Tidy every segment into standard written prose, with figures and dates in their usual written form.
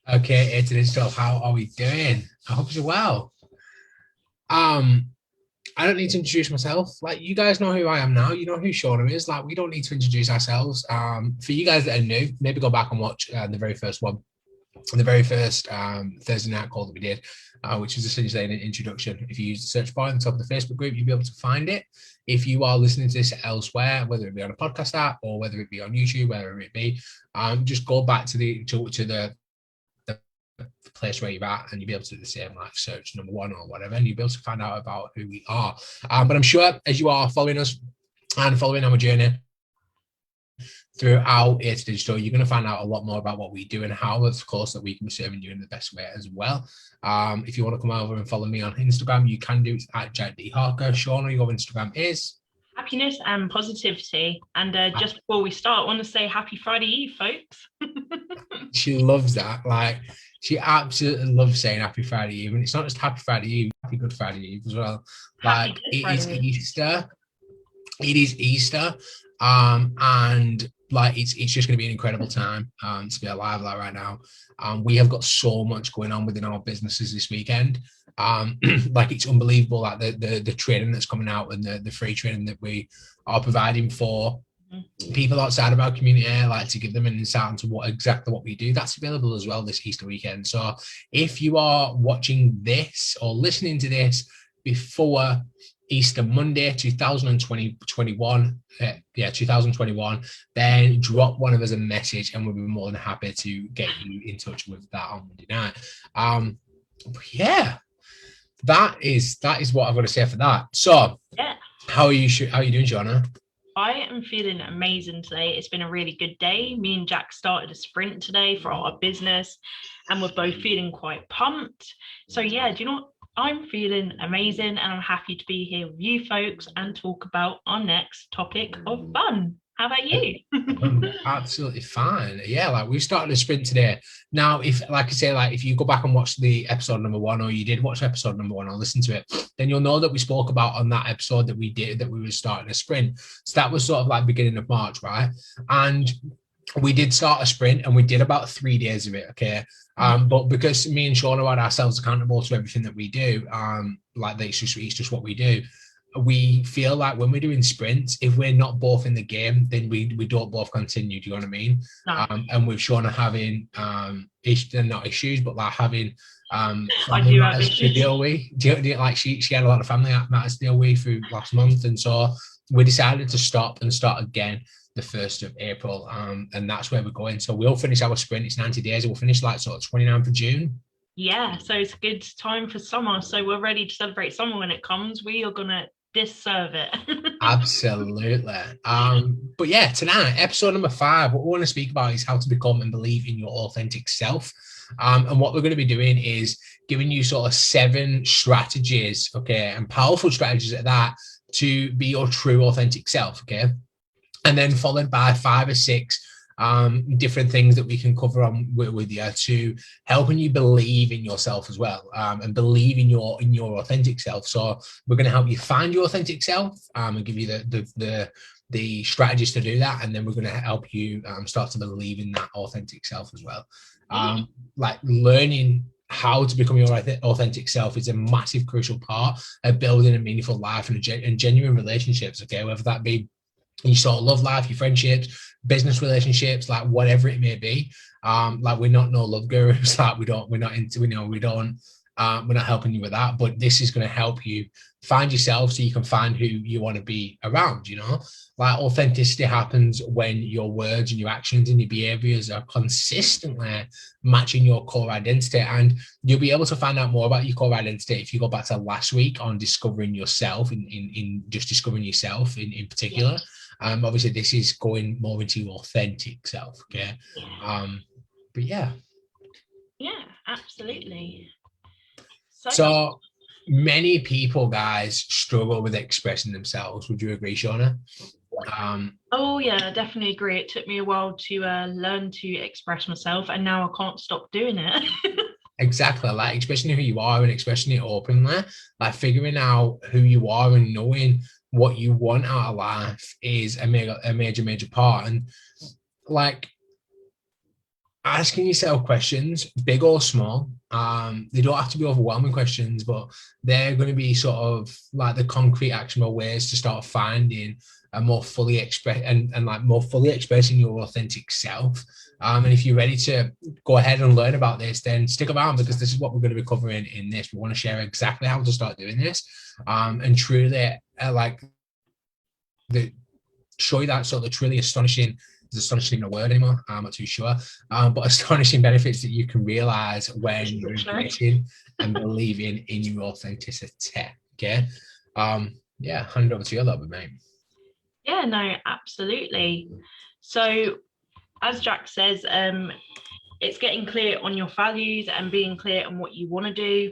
Okay, it's Digital. How are we doing? I hope you're well. Um, I don't need to introduce myself. Like you guys know who I am now. You know who Shauna is. Like we don't need to introduce ourselves. For you guys that are new, maybe go back and watch the very first one, the very first Thursday night call that we did, which is essentially an introduction. If you use the search bar on the top of the Facebook group, you'll be able to find it. If you are listening to this elsewhere, whether it be on a podcast app or whether it be on YouTube, wherever it be, just go back to the place where you're at and you'll be able to do the same like search number one or whatever, and you'll be able to find out about who we are. But I'm sure as you are following us and following our journey throughout A to Digital, you're going to find out a lot more about what we do and how, of course, that we can be serving you in the best way as well. If you want to come over and follow me on Instagram, you can do it at Jack D. Harker. Shauna, your Instagram is Happiness and positivity. And just before we start, I want to say happy Friday Eve, folks. she loves that. Like she absolutely loves saying Happy Friday Eve, and it's not just Happy Friday Eve, Happy Good Friday Eve as well. Happy Like Good it is Friday. Easter. It is Easter, and like it's just going to be an incredible time to be alive like right now. We have got so much going on within our businesses this weekend. Like it's unbelievable, like the training that's coming out and the free training that we are providing for people outside of our community, like to give them an insight into what we do. That's available as well this Easter weekend. So if you are watching this or listening to this before Easter Monday 2021, 2021, then drop one of us a message and we'll be more than happy to get you in touch with that on Monday night. Yeah, that is what I've got to say for that. So Yeah. how are you doing, Shauna? I am feeling amazing today. It's been a really good day. Me and Jack started a sprint today for our business, and we're both feeling quite pumped. So, yeah, do you know what? I'm feeling amazing, and I'm happy to be here with you folks and talk about our next topic of fun. How about you? Absolutely fine. Yeah, like we started a sprint today. Now, if like I say, like if you go back and watch the episode number one, or you did watch episode number one or listen to it, then you'll know that we spoke about on that episode that we did that we were starting a sprint. So that was sort of like beginning of March, right? And we did start a sprint and we did about 3 days of it. Okay. But because me and Sean are ourselves accountable to everything that we do, like it's just what we do. We feel like when we're doing sprints, if we're not both in the game, then we don't both continue. Do you know what I mean? No, And with Shauna having not issues, but like having I family do have matters to issues. deal with. Like she had a lot of family matters to deal with through last month, and so we decided to stop and start again the 1st of April. And that's where we're going. So we'll finish our sprint. It's 90 days. We'll finish like sort of 29th of June. Yeah, so it's a good time for summer. So we're ready to celebrate summer when it comes. We are going to deserve it. Absolutely. But yeah, tonight, episode number 5, what we want to speak about is how to become and believe in your authentic self. And what we're going to be doing is giving you sort of 7 strategies, okay, and powerful strategies at that to be your true authentic self, okay? And then followed by 5 or 6 different things that we can cover on with you to helping you believe in yourself as well, and believe in your authentic self. So we're going to help you find your authentic self, and give you the strategies to do that, and then we're going to help you start to believe in that authentic self as well. Like learning how to become your authentic self is a massive crucial part of building a meaningful life and genuine relationships, okay, whether that be you sort of love life, your friendships, business relationships, like whatever it may be. Like we're not no love gurus, like we're not into, we don't, we're not helping you with that, but this is going to help you find yourself so you can find who you want to be around, like authenticity happens when your words and your actions and your behaviors are consistently matching your core identity. And you'll be able to find out more about your core identity if you go back to last week on discovering yourself, in just discovering yourself in particular. Obviously this is going more into your authentic self, okay? But yeah, Absolutely. so many people, guys, struggle with expressing themselves. Would you agree, Shauna? Oh yeah, I definitely agree. It took me a while to learn to express myself, and now I can't stop doing it. Exactly, like expressing who you are and expressing it openly, like figuring out who you are and knowing what you want out of life is a major part. And like asking yourself questions, big or small. They don't have to be overwhelming questions, but they're going to be sort of like the concrete, actionable ways to start finding a more fully express and like more fully expressing your authentic self. And if you're ready to go ahead and learn about this, then stick around, because this is what we're going to be covering in this. We want to share exactly how to start doing this, and truly like the show you that sort of truly astonishing. Is astonishing a word anymore? I'm not too sure. But astonishing benefits that you can realize when you're embracing and believing in your authenticity. Okay. Yeah, hand it over to you a little bit, mate. Yeah, no, absolutely. So as Jack says, it's getting clear on your values and being clear on what you want to do.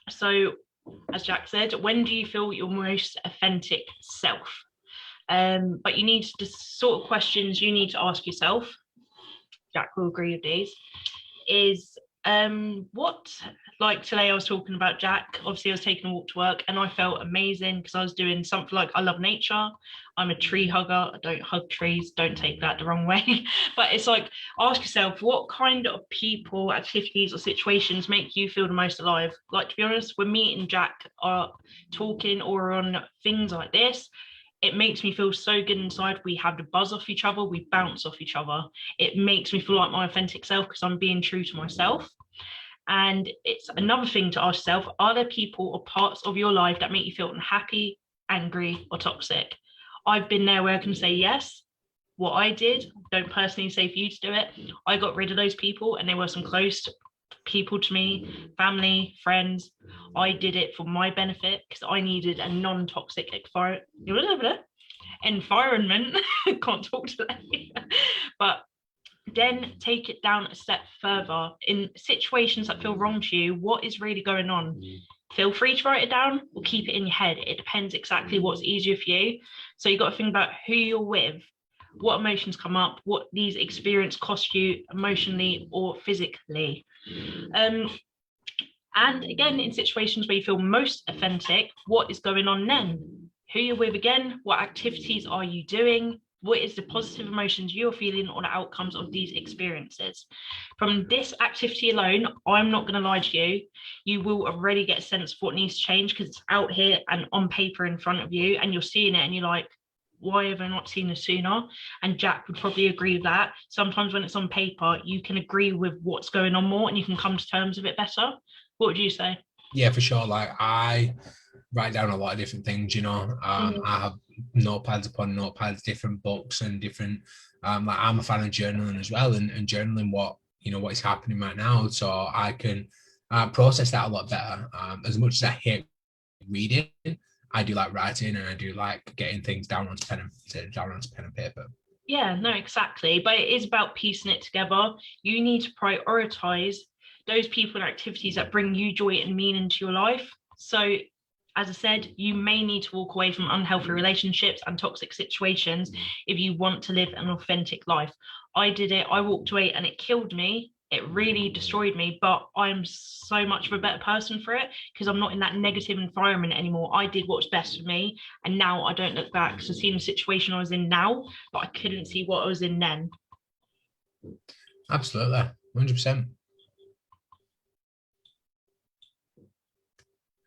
So as Jack said, when do you feel your most authentic self? But you need the sort of questions you need to ask yourself. Jack will agree with these. Is what, like today I was talking about Jack, obviously I was taking a walk to work and I felt amazing because I was doing something like, I love nature, I'm a tree hugger, I don't hug trees, don't take that the wrong way, but it's like, ask yourself, what kind of people, activities or situations make you feel the most alive? Like, to be honest, when me and Jack are talking or on things like this, it makes me feel so good inside. We have the buzz off each other, we bounce off each other. It makes me feel like my authentic self because I'm being true to myself. And it's another thing to ask yourself, are there people or parts of your life that make you feel unhappy, angry, or toxic? I've been there where I can say yes. What I did, don't personally say for you to do it. I got rid of those people and they were some close people to me, family, friends. I did it for my benefit because I needed a non-toxic environment. Can't talk today. But then take it down a step further. In situations that feel wrong to you, what is really going on? Feel free to write it down or keep it in your head. It depends exactly what's easier for you. So you got to think about who you're with, what emotions come up, what these experiences cost you emotionally or physically. And again, in situations where you feel most authentic, what is going on then? Who you're with again, what activities are you doing? What is the positive emotions you're feeling or the outcomes of these experiences? From this activity alone, I'm not going to lie to you, you will already get a sense of what needs to change because it's out here and on paper in front of you and you're seeing it and you're like, why have I not seen this sooner? And Jack would probably agree with that. Sometimes when it's on paper, you can agree with what's going on more and you can come to terms with it better. What would you say? Yeah, for sure. Like, I write down a lot of different things, you know. I have notepads upon notepads, different books and different, like, I'm a fan of journaling as well, and journaling what is happening right now, so I can process that a lot better. As much as I hate reading, I do like writing, and I do like getting things down onto pen and paper. Yeah, no, exactly. But it is about piecing it together. You need to prioritize those people and activities that bring you joy and meaning to your life. So as I said, you may need to walk away from unhealthy relationships and toxic situations if you want to live an authentic life. I did it, I walked away and it killed me. It really destroyed me, but I'm so much of a better person for it because I'm not in that negative environment anymore. I did what's best for me, and now I don't look back. So seeing the situation I was in now, but I couldn't see what I was in then. Absolutely, 100%.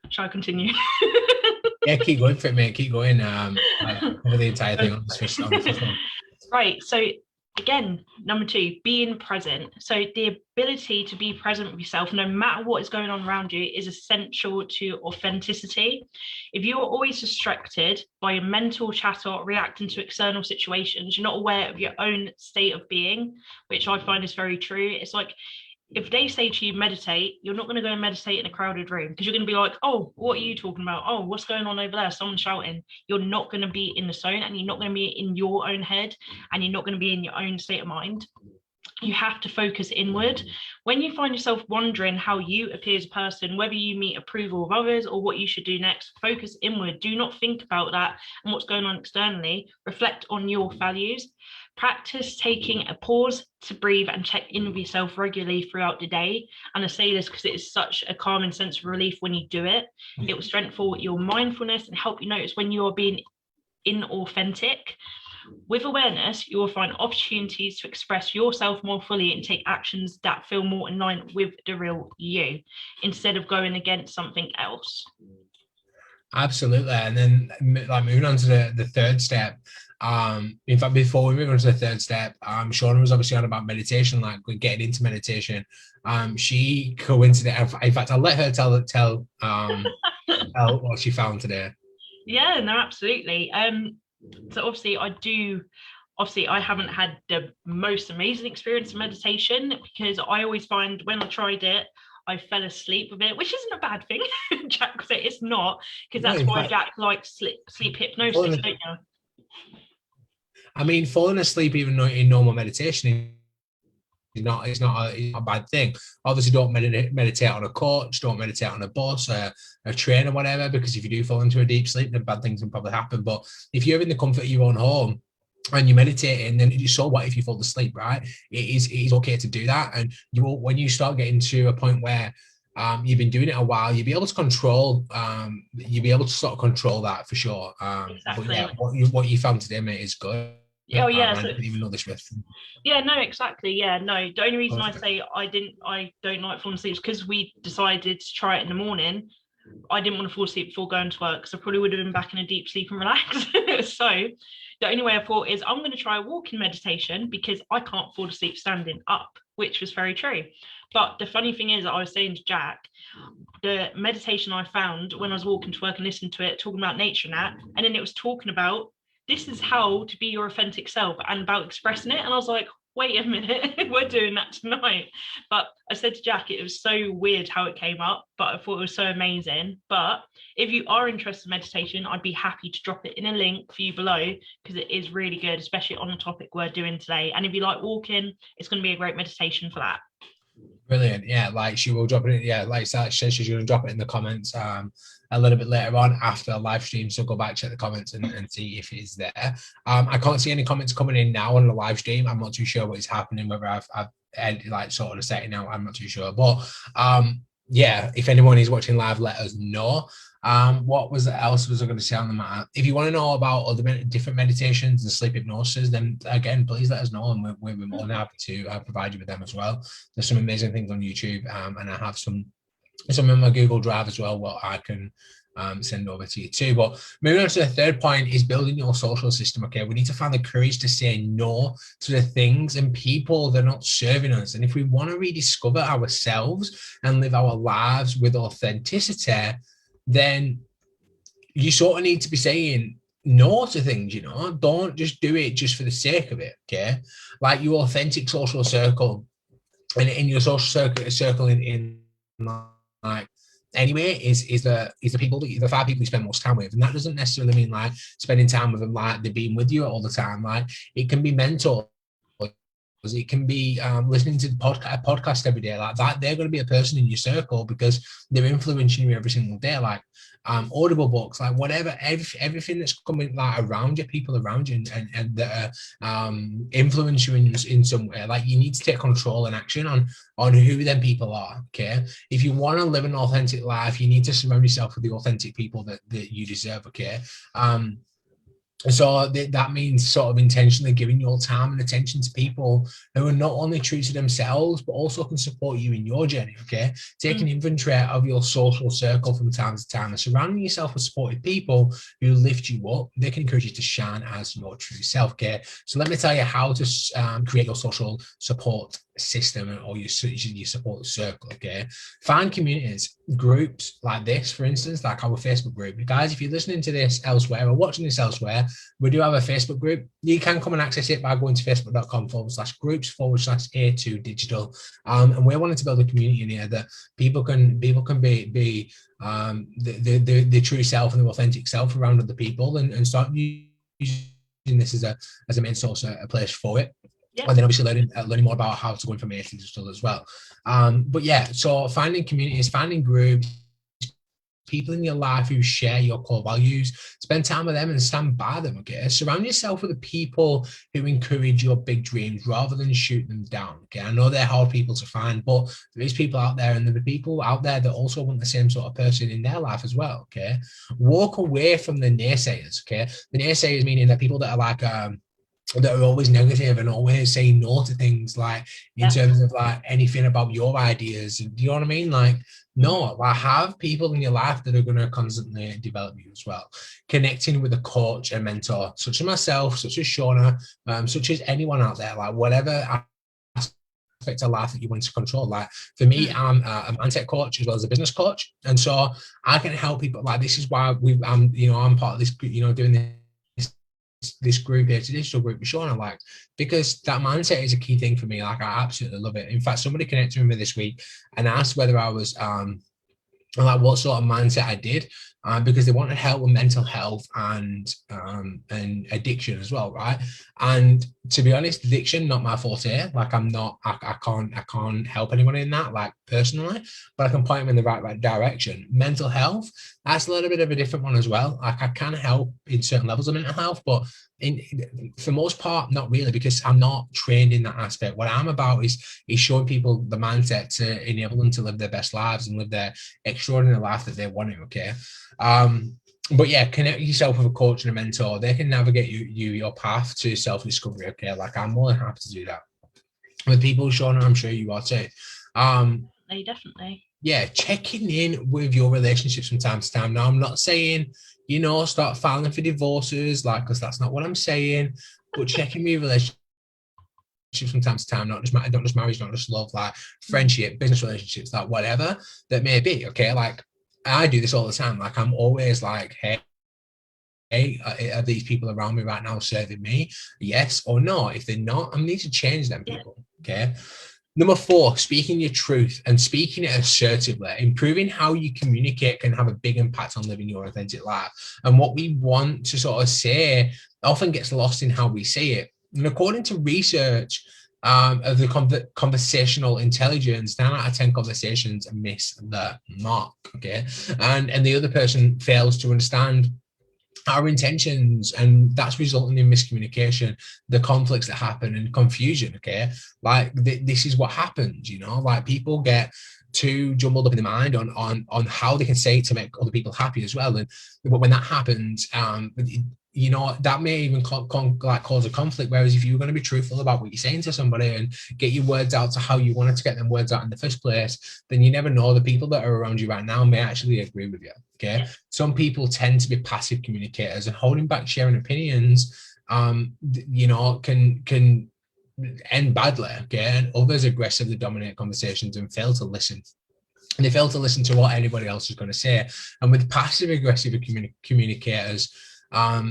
Shall I continue? Yeah, keep going for it, mate. Keep going. Over the entire thing on the Right. So again, number 2, being present. So the ability to be present with yourself, no matter what is going on around you, is essential to authenticity. If you are always distracted by your mental chatter or reacting to external situations, you're not aware of your own state of being, which I find is very true. It's like, if they say to you meditate, you're not going to go and meditate in a crowded room because you're going to be like, oh, what are you talking about? Oh, what's going on over there? Someone's shouting. You're not going to be in the zone and you're not going to be in your own head and you're not going to be in your own state of mind. You have to focus inward. When you find yourself wondering how you appear as a person, whether you meet approval of others or what you should do next, focus inward. Do not think about that and what's going on externally. Reflect on your values. Practice taking a pause to breathe and check in with yourself regularly throughout the day. And I say this because it is such a calming sense of relief when you do it. It will strengthen your mindfulness and help you notice when you are being inauthentic. With awareness, you will find opportunities to express yourself more fully and take actions that feel more in line with the real you, instead of going against something else. Absolutely. And then like moving on to the third step. In fact, before we move on to the third step, Shauna was obviously on about meditation, like we're getting into meditation. She coincidentally, in fact, I'll let her tell what she found today. Yeah, no, absolutely. So obviously I haven't had the most amazing experience in meditation, because I always find when I tried it, I fell asleep with it, which isn't a bad thing. Jack said it's not, because No, that's in why fact, Jack likes sleep hypnosis, don't you? I mean, falling asleep even in normal meditation it's not a bad thing. Obviously, don't meditate on a coach, don't meditate on a bus, a train or whatever, because if you do fall into a deep sleep, then bad things can probably happen. But if you're in the comfort of your own home and you're meditating, then so what if you fall asleep, right? It is okay to do that. And you will, when you start getting to a point where you've been doing it a while, you'll be able to control, you'll be able to sort of control that for sure. But yeah, Exactly. what you found today, mate, is good. Oh yeah, I so didn't even know this with. yeah, no, exactly. Yeah, no. The only reason I Okay. say I don't like falling asleep is because we decided to try it in the morning. I didn't want to fall asleep before going to work, so I probably would have been back in a deep sleep and relax. So the only way I thought is I'm going to try a walking meditation, because I can't fall asleep standing up, which was very true. But the funny thing is, I was saying to Jack, the meditation I found when I was walking to work and listening to it, talking about nature and that, and then it was talking about this is how to be your authentic self and about expressing it. And I was like, wait a minute, we're doing that tonight. But I said to Jack, it was so weird how it came up, but I thought it was so amazing. But if you are interested in meditation, I'd be happy to drop it in a link for you below, because it is really good, especially on the topic we're doing today. And if you like walking, it's going to be a great meditation for that. Brilliant. Yeah, like she will drop it. Yeah, like that says she's going to drop it in the comments a little bit later on after the live stream. So go back, check the comments and see if it's there. I can't see any comments coming in now on the live stream. I'm not too sure what is happening, whether I've like sort of setting out. I'm not too sure. But yeah, if anyone is watching live, let us know. What else was I going to say on the matter? If you want to know about other different meditations and sleep hypnosis, then again, please let us know, and we're more than happy to provide you with them as well. There's some amazing things on YouTube, and I have some in my Google Drive as well, what I can send over to you too. But moving on to the third point is building your social system. Okay, we need to find the courage to say no to the things and people that are not serving us. And if we want to rediscover ourselves and live our lives with authenticity, then you sort of need to be saying no to things, you know. Don't just do it just for the sake of it. Okay, like your authentic social circle, and in your social circle in like anyway is the people the 5 people you spend most time with, and that doesn't necessarily mean like spending time with them like they're being with you all the time. Like it can be mentors, it can be listening to the podcast every day like that. They're going to be a person in your circle because they're influencing you every single day. Like Audible books, like whatever, everything that's coming like around you, people around you, and that influence you in some way. Like you need to take control and action on who them people are. Okay, if you want to live an authentic life, you need to surround yourself with the authentic people that you deserve. Okay. So that means sort of intentionally giving your time and attention to people who are not only true to themselves, but also can support you in your journey, okay? Taking inventory of your social circle from time to time and surrounding yourself with supportive people who lift you up. They can encourage you to shine as your true self, okay? So let me tell you how to create your social support system or your support circle. Okay, find communities, groups like this, for instance, like our Facebook group. Guys, if you're listening to this elsewhere or watching this elsewhere, we do have a Facebook group. You can come and access it by going to facebook.com/groups/A2 digital, and we're wanting to build a community in here that people can be the true self and the authentic self around other people, and start using this as a main source, a place for it. Yeah. And then obviously learning more about how to go information digital as well. But yeah, so finding communities, finding groups, people in your life who share your core values, spend time with them and stand by them. Okay, surround yourself with the people who encourage your big dreams rather than shoot them down. Okay, I know they're hard people to find, but there is people out there, and there are people out there that also want the same sort of person in their life as well. Okay, walk away from the naysayers. Okay, the naysayers meaning that people that are like that are always negative and always saying no to things, like in terms of like anything about your ideas. Do you know what I mean? Like, no, like have people in your life that are going to constantly develop you as well. Connecting with a coach and mentor, such as myself, such as Shauna, such as anyone out there, like whatever aspect of life that you want to control. Like for me, I'm a mindset coach as well as a business coach, and so I can help people. Like this is why I'm part of this, doing this group here, digital group with Shauna, like, because that mindset is a key thing for me. Like I absolutely love it. In fact, somebody connected with me this week and asked whether I was like what sort of mindset I did, because they wanted help with mental health and addiction as well, right? And to be honest, addiction not my forte. Like I can't help anyone in that, like personally, but I can point them in the right direction. Mental health, that's a little bit of a different one as well. Like I can help in certain levels of mental health, but for most part, not really, because I'm not trained in that aspect. What I'm about is showing people the mindset to enable them to live their best lives and live their extraordinary life that they want to. Okay. But yeah, connect yourself with a coach and a mentor. They can navigate your path to self-discovery. Okay. Like I'm more than happy to do that with people, Shauna. I'm sure you are too. Definitely. Yeah, checking in with your relationships from time to time. Now, I'm not saying, start filing for divorces, like, because that's not what I'm saying, but checking with your relationships from time to time, not just marriage, not just love, like friendship, business relationships, like whatever that may be. Okay. Like I do this all the time. Like I'm always like, hey, are these people around me right now serving me? Yes or no? If they're not, I need to change them people. Okay. Number 4, speaking your truth and speaking it assertively. Improving how you communicate can have a big impact on living your authentic life. And what we want to sort of say often gets lost in how we say it. And according to research of the conversational intelligence, 9 out of 10 conversations miss the mark. Okay. And the other person fails to understand our intentions, and that's resulting in miscommunication, the conflicts that happen, and confusion. Okay, like this is what happens, like people get too jumbled up in the mind on how they can say it to make other people happy as well. And when that happens, that may even cause a conflict. Whereas if you're going to be truthful about what you're saying to somebody and get your words out to how you wanted to get them words out in the first place, then you never know, the people that are around you right now may actually agree with you. Okay. Some people tend to be passive communicators, and holding back sharing opinions, can end badly. Okay. And others aggressively dominate conversations and fail to listen. And they fail to listen to what anybody else is going to say. And with passive aggressive communicators,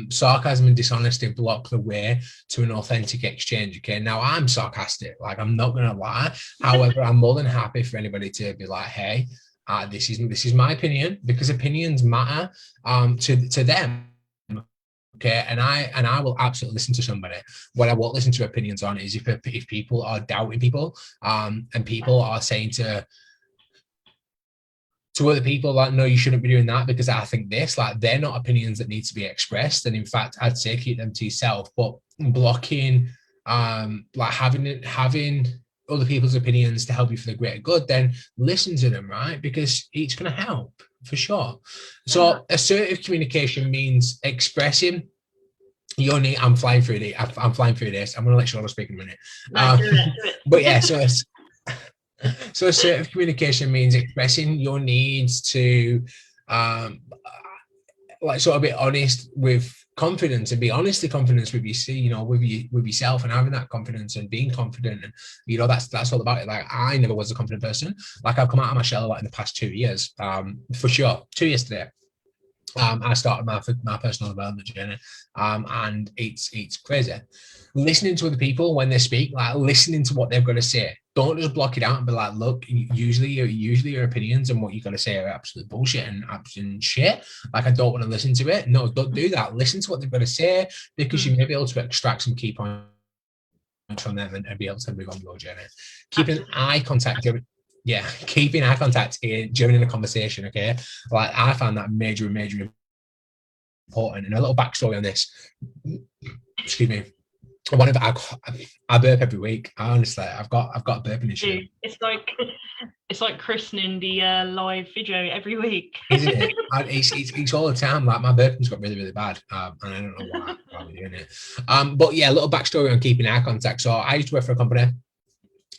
sarcasm and dishonesty block the way to an authentic exchange. Okay, now I'm sarcastic, like I'm not gonna lie. However, I'm more than happy for anybody to be like, hey, this is my opinion, because opinions matter to them. Okay, and I will absolutely listen to somebody. What I won't listen to opinions on is if people are doubting people, and people are saying to other people, like, no, you shouldn't be doing that because I think this. Like, they're not opinions that need to be expressed. And in fact, I'd say keep them to yourself. But blocking, like having other people's opinions to help you for the greater good, then listen to them, right? Because it's going to help for sure. So assertive communication means expressing your need. I'm flying through this. I'm going to let Shauna speak in a minute. Do it. But yeah, so assertive communication means expressing your needs to like sort of be honest with confidence, and be honestly confident with with yourself, and having that confidence and being confident. And that's all about it. Like I never was a confident person. Like I've come out of my shell like in the past 2 years, for sure. 2 years today. I started my personal development journey, and it's crazy. Listening to other people when they speak, like listening to what they've got to say. Don't just block it out and be like, look, usually your opinions and what you're going to say are absolute bullshit and absolute shit. Like I don't want to listen to it. No, don't do that. Listen to what they've got to say, because you may be able to extract some key points from them and be able to move on your journey. Keeping eye contact during a conversation. Okay, like I found that major important. And a little backstory on this. Excuse me. I burp every week. Honestly, I've got a burping issue. It's like christening the live video every week. Isn't it? It's all the time. Like my burping's got really, really bad, and I don't know why. Probably doing it. But yeah, a little backstory on keeping eye contact. So I used to work for a company.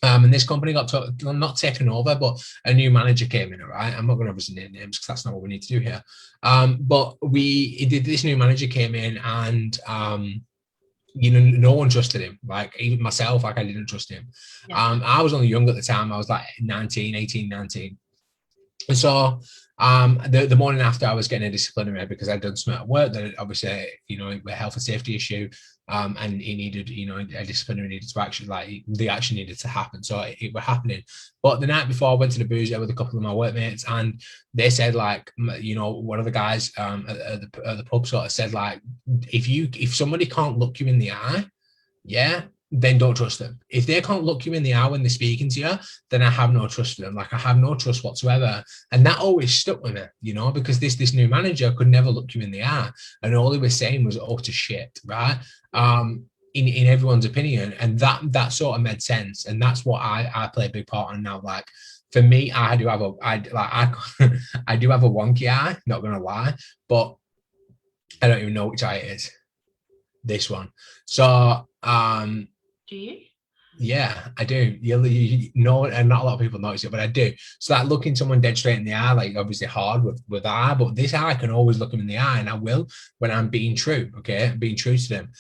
And this company got not taken over, but a new manager came in. All right, I'm not going to obviously name names because that's not what we need to do here. But this new manager came in, and no one trusted him. Like even myself, like I didn't trust him. Yeah. I was only young at the time. I was like 18, 19. And so the morning after, I was getting a disciplinary because I'd done something at work that obviously, a health and safety issue, and he needed, a disciplinary needed to actually, like, the action needed to happen. So it was happening. But the night before, I went to the booze with a couple of my workmates, and they said, like, one of the guys at the pub sort of said, like, if somebody can't look you in the eye, yeah, then don't trust them. If they can't look you in the eye when they're speaking to you, then I have no trust for them. Like, I have no trust whatsoever. And that always stuck with me, because this new manager could never look you in the eye. And all he was saying was utter shit, right? In everyone's opinion. And that sort of made sense. And that's what I play a big part in now. Like, for me, I do have a wonky eye, not gonna lie, but I don't even know which eye it is. This one. So do you? Yeah, I do. You know, and not a lot of people notice it, but I do. So that looking someone dead straight in the eye, like obviously hard with eye, but this eye I can always look them in the eye, and I will when I'm being true, okay, being true to them.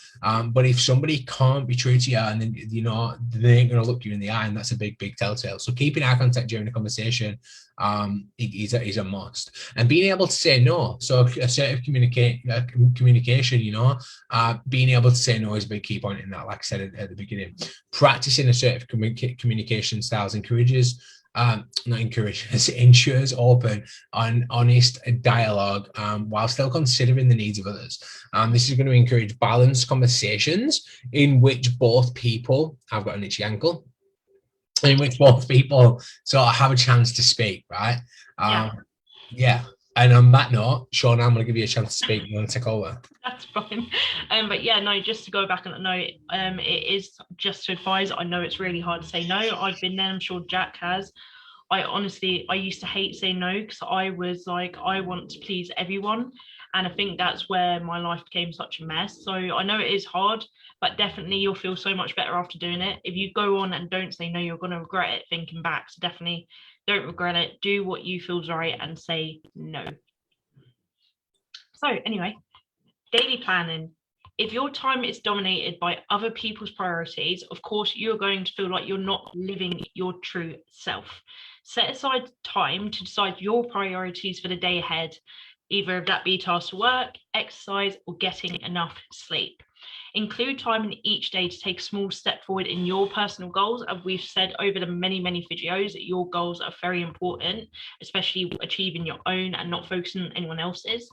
But if somebody can't be true to you, and then they ain't gonna look you in the eye, and that's a big telltale. So keeping eye contact during a conversation is a must, and being able to say no. So assertive communication, being able to say no is a big key point in that. Like I said at the beginning, practicing assertive communication styles ensures open and honest dialogue while still considering the needs of others. This is going to encourage balanced conversations in which both people, I've got an itchy ankle, in which both people sort of have a chance to speak, right? Yeah. And on that note, Sean, I'm going to give you a chance to speak. You want to take over? That's fine. But yeah, no, just to go back on that note, it is just to advise. I know it's really hard to say no. I've been there. I'm sure Jack has. I used to hate saying no because I was like, I want to please everyone. And I think that's where my life became such a mess. So I know it is hard, but definitely you'll feel so much better after doing it. If you go on and don't say no, you're going to regret it thinking back. So definitely don't regret it. Do what you feel's right and say no. So anyway, daily planning. If your time is dominated by other people's priorities, of course, you're going to feel like you're not living your true self. Set aside time to decide your priorities for the day ahead, either if that be tasks to work, exercise, or getting enough sleep. Include time in each day to take a small step forward in your personal goals. As we've said over the many videos, that your goals are very important, especially achieving your own and not focusing on anyone else's.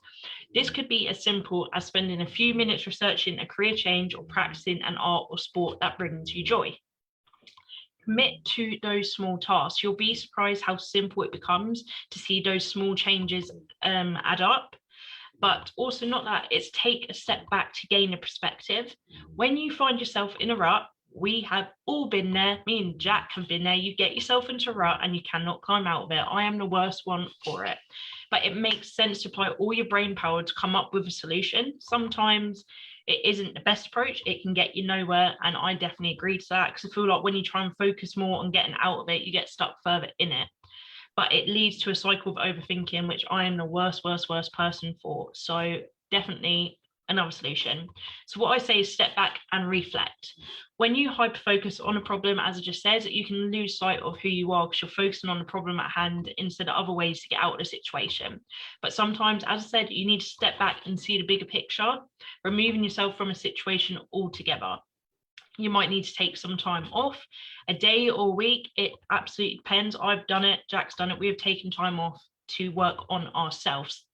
This could be as simple as spending a few minutes researching a career change or practicing an art or sport that brings you joy. Commit to those small tasks. You'll be surprised how simple it becomes to see those small changes add up. But also not that, it's take a step back to gain a perspective. When you find yourself in a rut, we have all been there. Me and Jack have been there. You get yourself into a rut and you cannot climb out of it. I am the worst one for it. But it makes sense to apply all your brain power to come up with a solution. Sometimes it isn't the best approach. It can get you nowhere. And I definitely agree to that, because I feel like when you try and focus more on getting out of it, you get stuck further in it. But it leads to a cycle of overthinking, which I am the worst person for. So definitely another solution. So what I say is step back and reflect. When you hyper focus on a problem, as I just said, you can lose sight of who you are because you're focusing on the problem at hand instead of other ways to get out of the situation. But sometimes, as I said, you need to step back and see the bigger picture, removing yourself from a situation altogether. You might need to take some time off, a day or a week. It absolutely depends. I've done it. Jack's done it. We have taken time off to work on ourselves,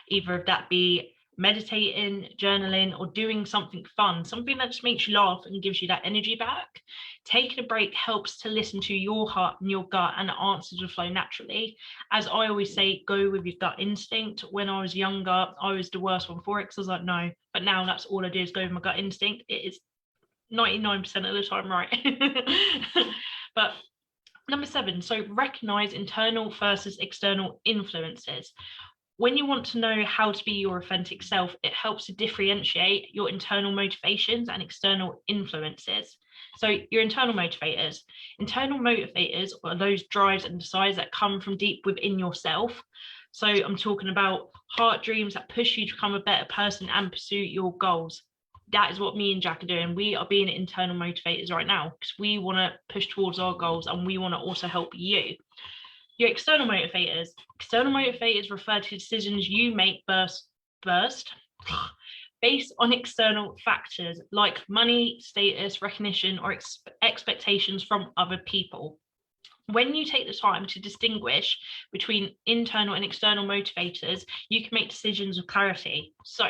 either if that be meditating, journaling, or doing something fun, something that just makes you laugh and gives you that energy back. Taking a break helps to listen to your heart and your gut, and the answers will flow naturally. As I always say, go with your gut instinct. When I was younger, I was the worst one for it because I was like, no. But now that's all I do is go with my gut instinct. It is 99% of the time right. But number 7, so recognize internal versus external influences. when you want to know how to be your authentic self, it helps to differentiate your internal motivations and external influences. So your internal motivators are those drives and desires that come from deep within yourself. So I'm talking about heart dreams that push you to become a better person and pursue your goals. That is what me and Jack are doing. We are being internal motivators right now because we want to push towards our goals, and we want to also help you. Your external motivators refer to decisions you make based on external factors like money, status, recognition, or expectations from other people. When you take the time to distinguish between internal and external motivators, you can make decisions with clarity. So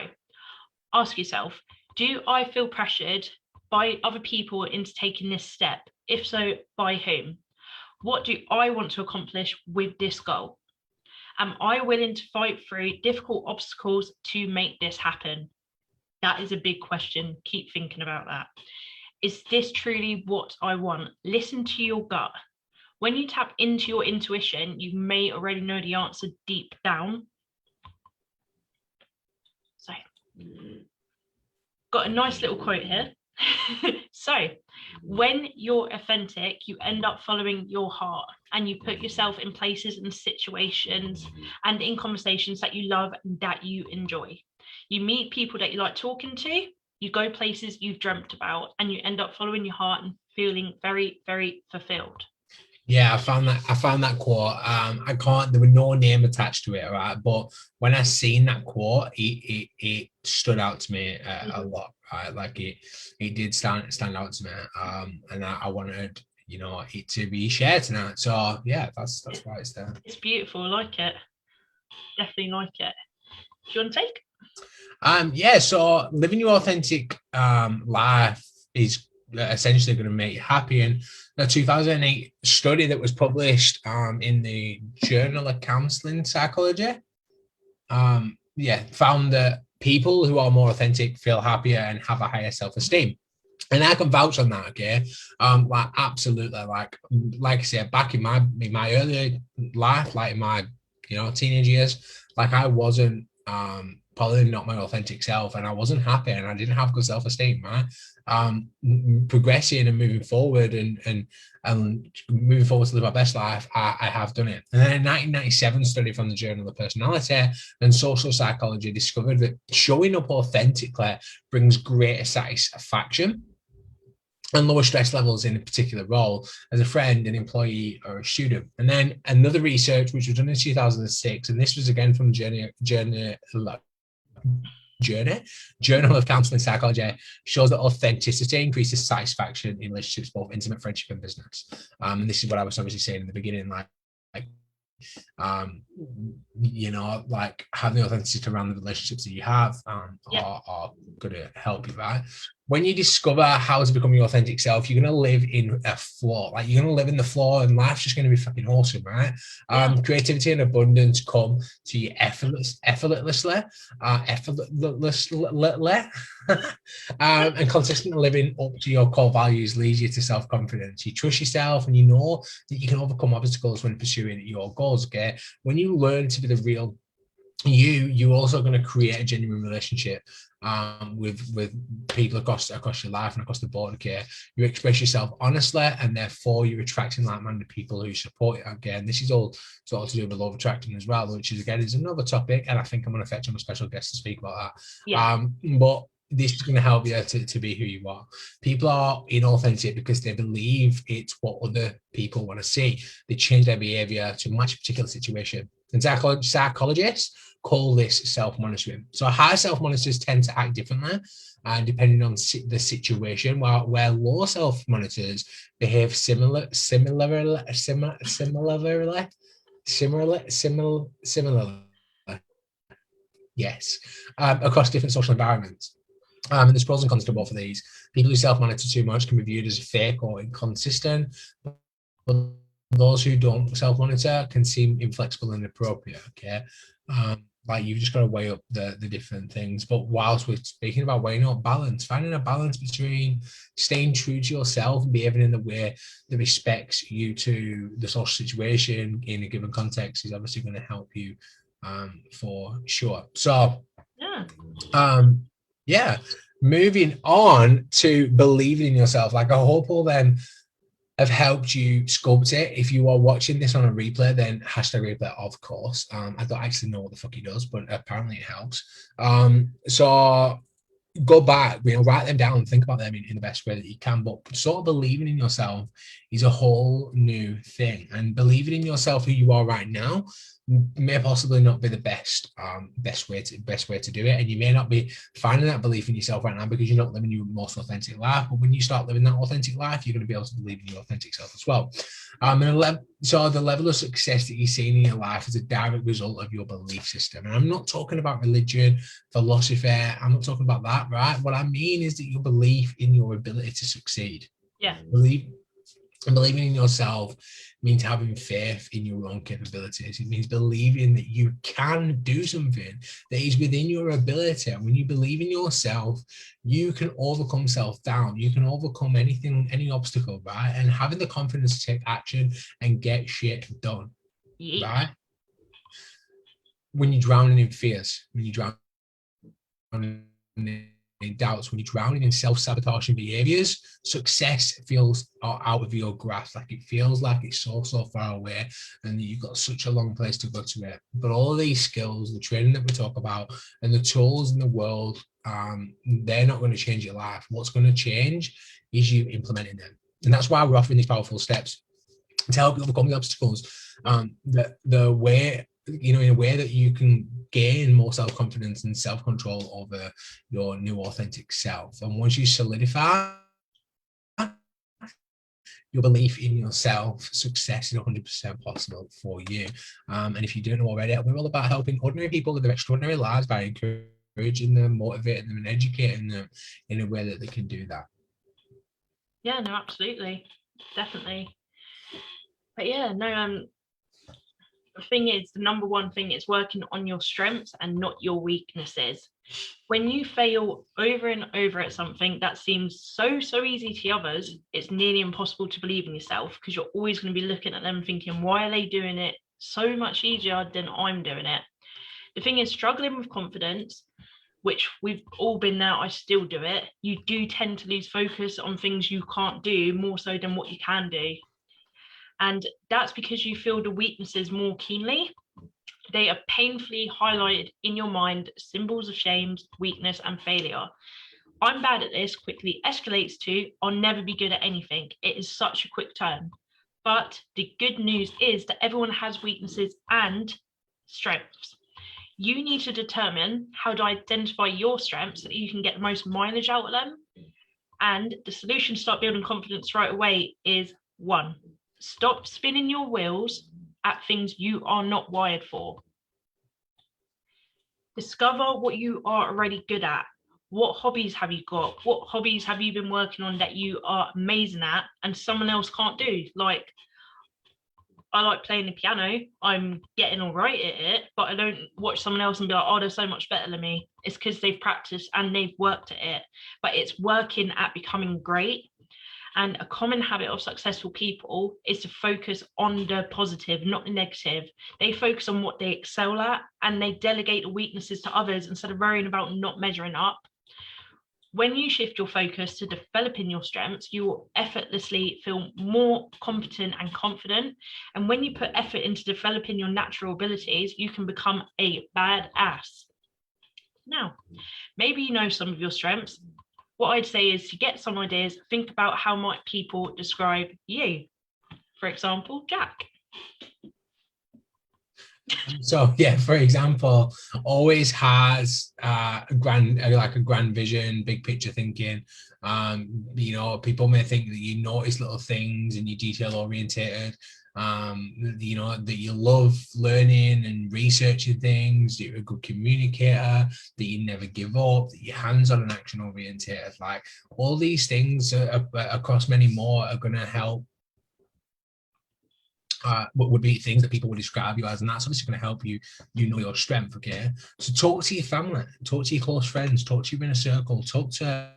ask yourself, do I feel pressured by other people into taking this step? If so, by whom? What do I want to accomplish with this goal? Am I willing to fight through difficult obstacles to make this happen? That is a big question. Keep thinking about that. Is this truly what I want? Listen to your gut. When you tap into your intuition, you may already know the answer deep down. So, got a nice little quote here. So, when you're authentic, you end up following your heart, and you put yourself in places and situations and in conversations that you love and that you enjoy. You meet people that you like talking to, you go places you've dreamt about, and you end up following your heart and feeling very, very fulfilled. Yeah, I found that quote. I can't. There was no name attached to it, right? But when I seen that quote, it stood out to me a lot, right? Like it did stand out to me. And I wanted, it to be shared tonight. So yeah, that's why it's there. It's beautiful. I like it. Definitely like it. Do you want to take? Yeah. So living your authentic life is essentially going to make you happy. And a 2008 study that was published in the Journal of Counseling Psychology found that people who are more authentic feel happier and have a higher self-esteem. And I can vouch on that, okay? Like absolutely, like I said, back in my early life, like in my teenage years, like I wasn't probably not my authentic self, and I wasn't happy, and I didn't have good self-esteem, right? Progressing and moving forward and moving forward to live my best life, I have done it. And then a 1997 study from the Journal of Personality and Social Psychology discovered that showing up authentically brings greater satisfaction and lower stress levels in a particular role as a friend, an employee, or a student. And then another research, which was done in 2006, and this was again from Journal of Counseling Psychology, shows that authenticity increases satisfaction in relationships, both intimate, friendship, and business. And this is what I was obviously saying in the beginning, like having the authenticity around the relationships that you have are going to help you, right? When you discover how to become your authentic self, you're going to live in a flow. Like you're going to live in the flow, and life's just going to be fucking awesome, right? Creativity and abundance come to you effortlessly, and consistently living up to your core values leads you to self-confidence. You trust yourself, and you know that you can overcome obstacles when pursuing your goals. Okay, when you learn to be the real you're also going to create a genuine relationship with people across your life and across the board. Okay, you express yourself honestly, and therefore you're attracting like-minded people who support you. Again, this is all sort of to do with law of attraction as well, which is another topic, and I think I'm going to fetch on a special guest to speak about that. But this is going to help you to be who you are. People are inauthentic because they believe it's what other people want to see. They change their behavior to match a particular situation. And psychologists call this self-monitoring. So high self-monitors tend to act differently depending on the situation, where low self-monitors behave similarly, yes, across different social environments. And there's pros and cons to both of these. People who self-monitor too much can be viewed as fake or inconsistent, but those who don't self-monitor can seem inflexible and inappropriate. Okay, like you've just got to weigh up the different things. But whilst we're speaking about weighing up balance, finding a balance between staying true to yourself and behaving in the way that respects you to the social situation in a given context is obviously going to help you for sure. So Yeah. Yeah, moving on to believing in yourself. Like, I hope all them have helped you sculpt it. If you are watching this on a replay, then hashtag replay, of course. I don't actually know what the fuck it does, but apparently it helps. So go back, write them down and think about them in the best way that you can. But sort of believing in yourself is a whole new thing, and believing in yourself, who you are right now, may possibly not be the best way to do it. And you may not be finding that belief in yourself right now because you're not living your most authentic life. But when you start living that authentic life, you're going to be able to believe in your authentic self as well. So the level of success that you're seeing in your life is a direct result of your belief system. And I'm not talking about religion, philosophy. I'm not talking about that, right? What I mean is that your belief in your ability to succeed. Yeah. Believing in yourself means having faith in your own capabilities. It means believing that you can do something that is within your ability. And when you believe in yourself, you can overcome self-doubt. You can overcome anything, any obstacle, right? And having the confidence to take action and get shit done, right? When you're drowning in fears, when you're drowning in doubts, when you're drowning in self-sabotaging behaviors, success feels out of your grasp. Like, it feels like it's so far away and you've got such a long place to go to it. But all of these skills, the training that we talk about, and the tools in the world, they're not going to change your life. What's going to change is you implementing them. And that's why we're offering these powerful steps to help you overcome the obstacles. The way, in a way that you can gain more self-confidence and self-control over your new authentic self. And once you solidify your belief in yourself, success is 100% possible for you. And if you don't know already, we're all about helping ordinary people live their extraordinary lives by encouraging them, motivating them, and educating them in a way that they can do that. Yeah, no, absolutely. Definitely. But yeah, no, the thing is, the number one thing is working on your strengths and not your weaknesses. When you fail over and over at something that seems so easy to others, it's nearly impossible to believe in yourself, because you're always going to be looking at them thinking, why are they doing it so much easier than I'm doing it? The thing is, struggling with confidence, which we've all been there, I still do it, you do tend to lose focus on things you can't do more so than what you can do. And that's because you feel the weaknesses more keenly. They are painfully highlighted in your mind, symbols of shame, weakness, and failure. I'm bad at this quickly escalates to, I'll never be good at anything. It is such a quick turn. But the good news is that everyone has weaknesses and strengths. You need to determine how to identify your strengths so that you can get the most mileage out of them. And the solution to start building confidence right away is 1. Stop spinning your wheels at things you are not wired for. Discover what you are already good at. What hobbies have you got? What hobbies have you been working on that you are amazing at and someone else can't do? Like, I like playing the piano. I'm getting all right at it, but I don't watch someone else and be like, oh, they're so much better than me. It's because they've practiced and they've worked at it. But it's working at becoming great. And a common habit of successful people is to focus on the positive, not the negative. They focus on what they excel at and they delegate the weaknesses to others instead of worrying about not measuring up. When you shift your focus to developing your strengths, you will effortlessly feel more competent and confident. And when you put effort into developing your natural abilities, you can become a badass. Now, maybe you know some of your strengths. What I'd say is to get some ideas, think about how might people describe you. For example, Jack. So yeah, for example, always has a grand vision, big picture thinking. People may think that you notice little things and you're detail orientated. That you love learning and researching things, that you're a good communicator, that you never give up, that you're hands-on and action orientated. Like, all these things across many more are going to help. What would be things that people would describe you as, and that's obviously going to help you know your strength. Okay, so talk to your family, talk to your close friends, talk to your inner circle, talk to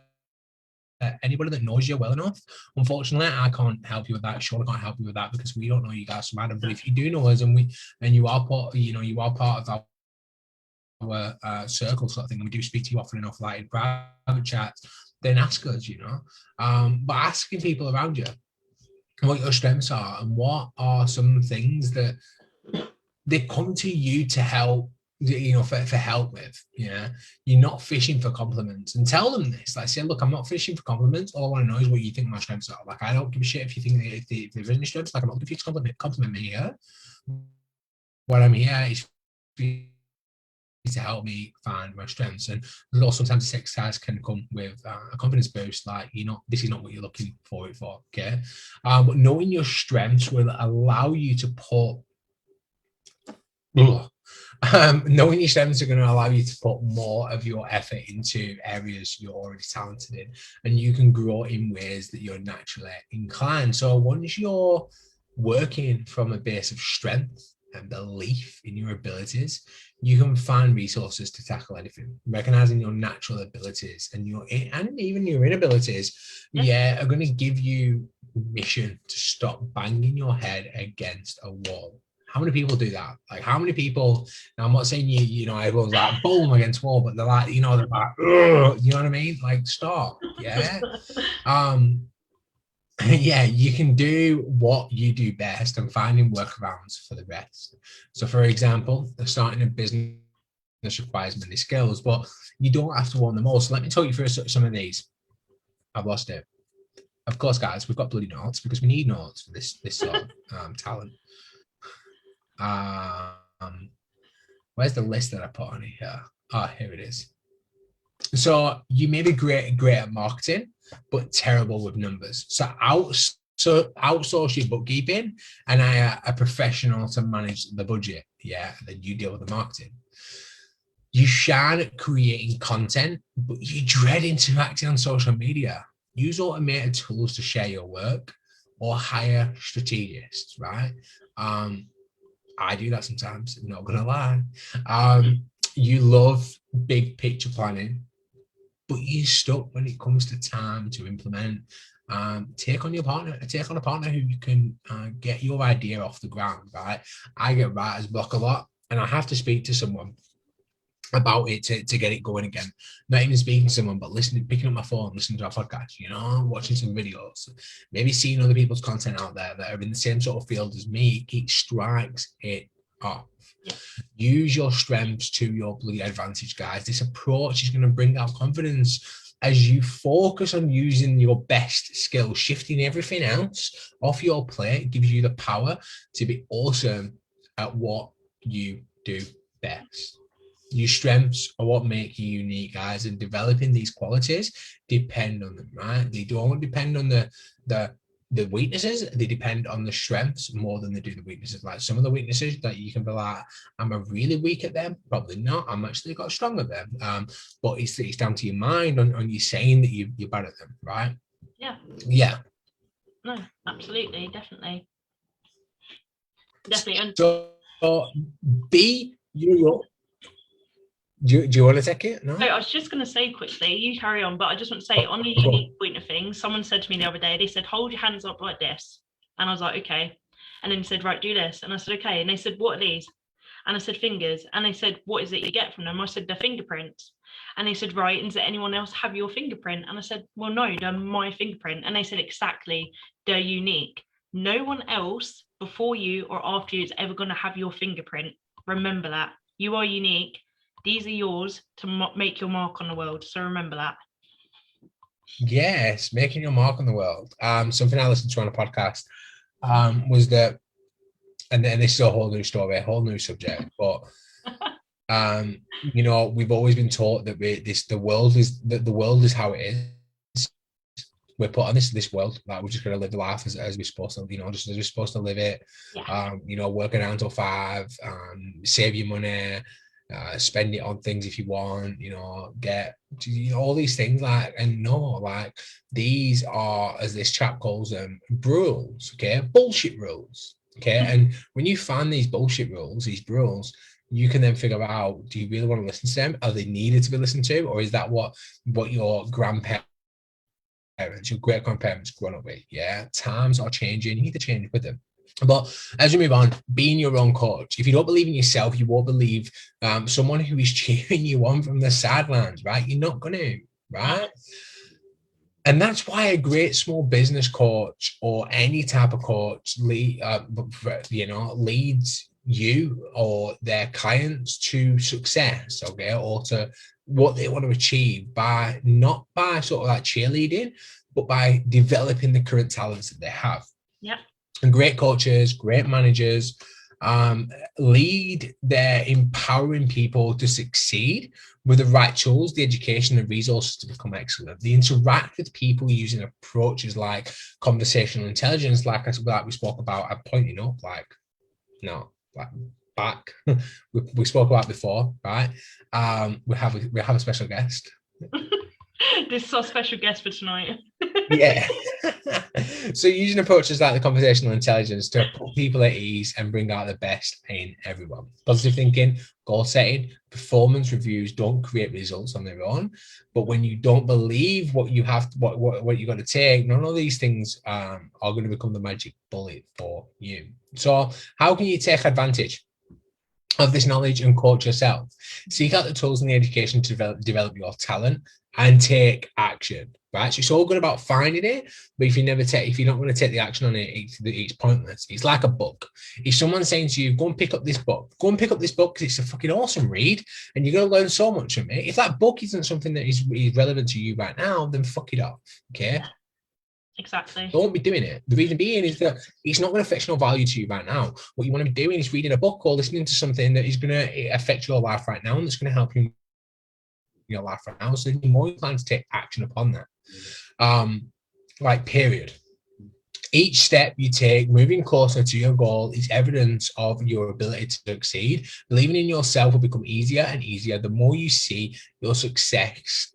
anybody that knows you well enough. Unfortunately, I can't help you with that. Sean, I can't help you with that because we don't know you guys from Adam. But if you do know us and you are part of circle sort of thing, and we do speak to you often enough, like in private chats, then ask us, but asking people around you what your strengths are and what are some things that they come to you to help, for help with. You're not fishing for compliments, and tell them this. Like, say, look, I'm not fishing for compliments. All I want to know is what you think my strengths are. Like, I don't give a shit if you think if there's any strengths. Like, I'm not looking for you to compliment me here. What I'm here is to help me find my strengths. And also sometimes this exercise can come with a confidence boost, like, this is not what you're looking for it for, okay? But knowing your strengths will allow you to put knowing your strengths are going to allow you to put more of your effort into areas you're already talented in, and you can grow in ways that you're naturally inclined. So once you're working from a base of strength and belief in your abilities, you can find resources to tackle anything. Recognizing your natural abilities and even your inabilities, are going to give you permission to stop banging your head against a wall. How many people do that? Like, how many people? Now, I'm not saying everyone's like boom against wall, but they're like, they're like, ugh, you know what I mean? Like, stop, yeah. You can do what you do best and finding workarounds for the rest. So, for example, starting a business requires many skills, but you don't have to own them all. So, let me talk you through some of these. I've lost it. Of course, guys, we've got bloody notes because we need notes for this sort of talent. Where's the list that I put on here? Here it is. So you may be great at marketing, but terrible with numbers. So outsource your bookkeeping and hire a professional to manage the budget. Yeah, and then you deal with the marketing. You shine at creating content, but you dread interacting on social media. Use automated tools to share your work or hire strategists, right? I do that sometimes, I'm not gonna lie. You love big picture planning, but you're stuck when it comes to time to implement. Take on a partner who can get your idea off the ground, right? I get writer's block a lot, and I have to speak to someone about it to get it going again. Not even speaking to someone, but picking up my phone, listening to a podcast, watching some videos, maybe seeing other people's content out there that are in the same sort of field as me. It strikes it off. Yeah. Use your strengths to your bloody advantage, guys. This approach is going to bring out confidence as you focus on using your best skills. Shifting everything else off your plate gives you the power to be awesome at what you do best. Your strengths are what make you unique, guys, and developing these qualities depend on them, right? They don't depend on the weaknesses. They depend on the strengths more than they do the weaknesses. Like, some of the weaknesses that you can be like, I'm a really weak at them. Probably not. I'm actually got strong at them. But it's down to your mind on you saying that you're bad at them, right? Yeah. No, absolutely, definitely. So be your. Do you want to take it? No? So I was just going to say quickly, you carry on, but I just want to say on the unique point of things, someone said to me the other day, they said, hold your hands up like this. And I was like, okay. And then they said, right, do this. And I said, okay. And they said, what are these? And I said, fingers. And they said, what is it you get from them? I said, they're fingerprints. And they said, right, and does anyone else have your fingerprint? And I said, well, no, they're my fingerprint. And they said, exactly, they're unique. No one else before you or after you is ever going to have your fingerprint. Remember that. You are unique. These are yours to make your mark on the world. So remember that. Yes, making your mark on the world. Something I listened to on a podcast was that, and then this is a whole new story, a whole new subject. But we've always been taught that the world is how it is. We're put on this world, like we're just going to live the life as we're supposed to, just as we're supposed to live it. Yeah. Working down till 5, save your money. Spend it on things if you want, get all these things, these are, as this chap calls them, rules, okay, bullshit rules, okay. And when you find these bullshit rules, these rules, you can then figure out, do you really want to listen to them? Are they needed to be listened to, or is that what your grandparents, your great grandparents grown up with? Yeah, times are changing, you need to change with them. But as we move on, being your own coach. If you don't believe in yourself, you won't believe someone who is cheering you on from the sidelines, right? You're not going to, right? And that's why a great small business coach or any type of coach leads you or their clients to success, okay, or to what they want to achieve by not by sort of like cheerleading, but by developing the current talents that they have. Yeah. And great coaches, great managers lead their empowering people to succeed with the right tools, the education, the resources to become excellent. They interact with people using approaches like conversational intelligence, like we spoke about. I'm pointing up, back. we spoke about before, right? We have a special guest. This is our special guest for tonight. Yeah. So using approaches like the conversational intelligence to put people at ease and bring out the best in everyone. Positive thinking, goal setting, performance reviews don't create results on their own. But when you don't believe what you have, what you got to take, none of these things are going to become the magic bullet for you. So how can you take advantage of this knowledge and coach yourself? Seek out the tools and the education to develop your talent and take action, right? So it's all good about finding it, but if you're not going to take the action on it, it's pointless. It's like a book. If someone's saying to you, go and pick up this book because it's a fucking awesome read and you're going to learn so much from it. If that book isn't something that is relevant to you right now, then fuck it off, okay? Yeah, exactly. Don't be doing it. The reason being is that it's not going to affect no value to you right now. What you want to be doing is reading a book or listening to something that is going to affect your life right now and that's going to help you your life right now, so you're more inclined to take action upon that. Period. Each step you take moving closer to your goal is evidence of your ability to succeed. Believing in yourself will become easier and easier the more you see your success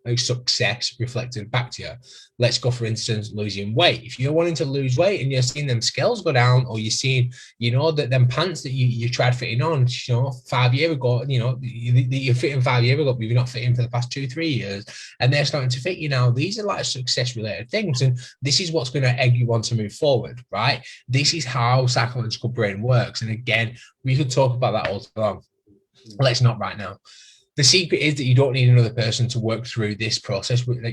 reflected back to you. Let's go, for instance, losing weight. If you're wanting to lose weight and you're seeing them scales go down, or you're seeing, that them pants that you tried fitting on, 5 years ago, that you're fitting 5 years ago, but you're not fitting for the past 2-3 years, and they're starting to fit you now. These are like success related things. And this is what's going to egg you on to move forward, right? This is how psychological brain works. And again, we could talk about that all day long. Let's not right now. The secret is that you don't need another person to work through this process with you,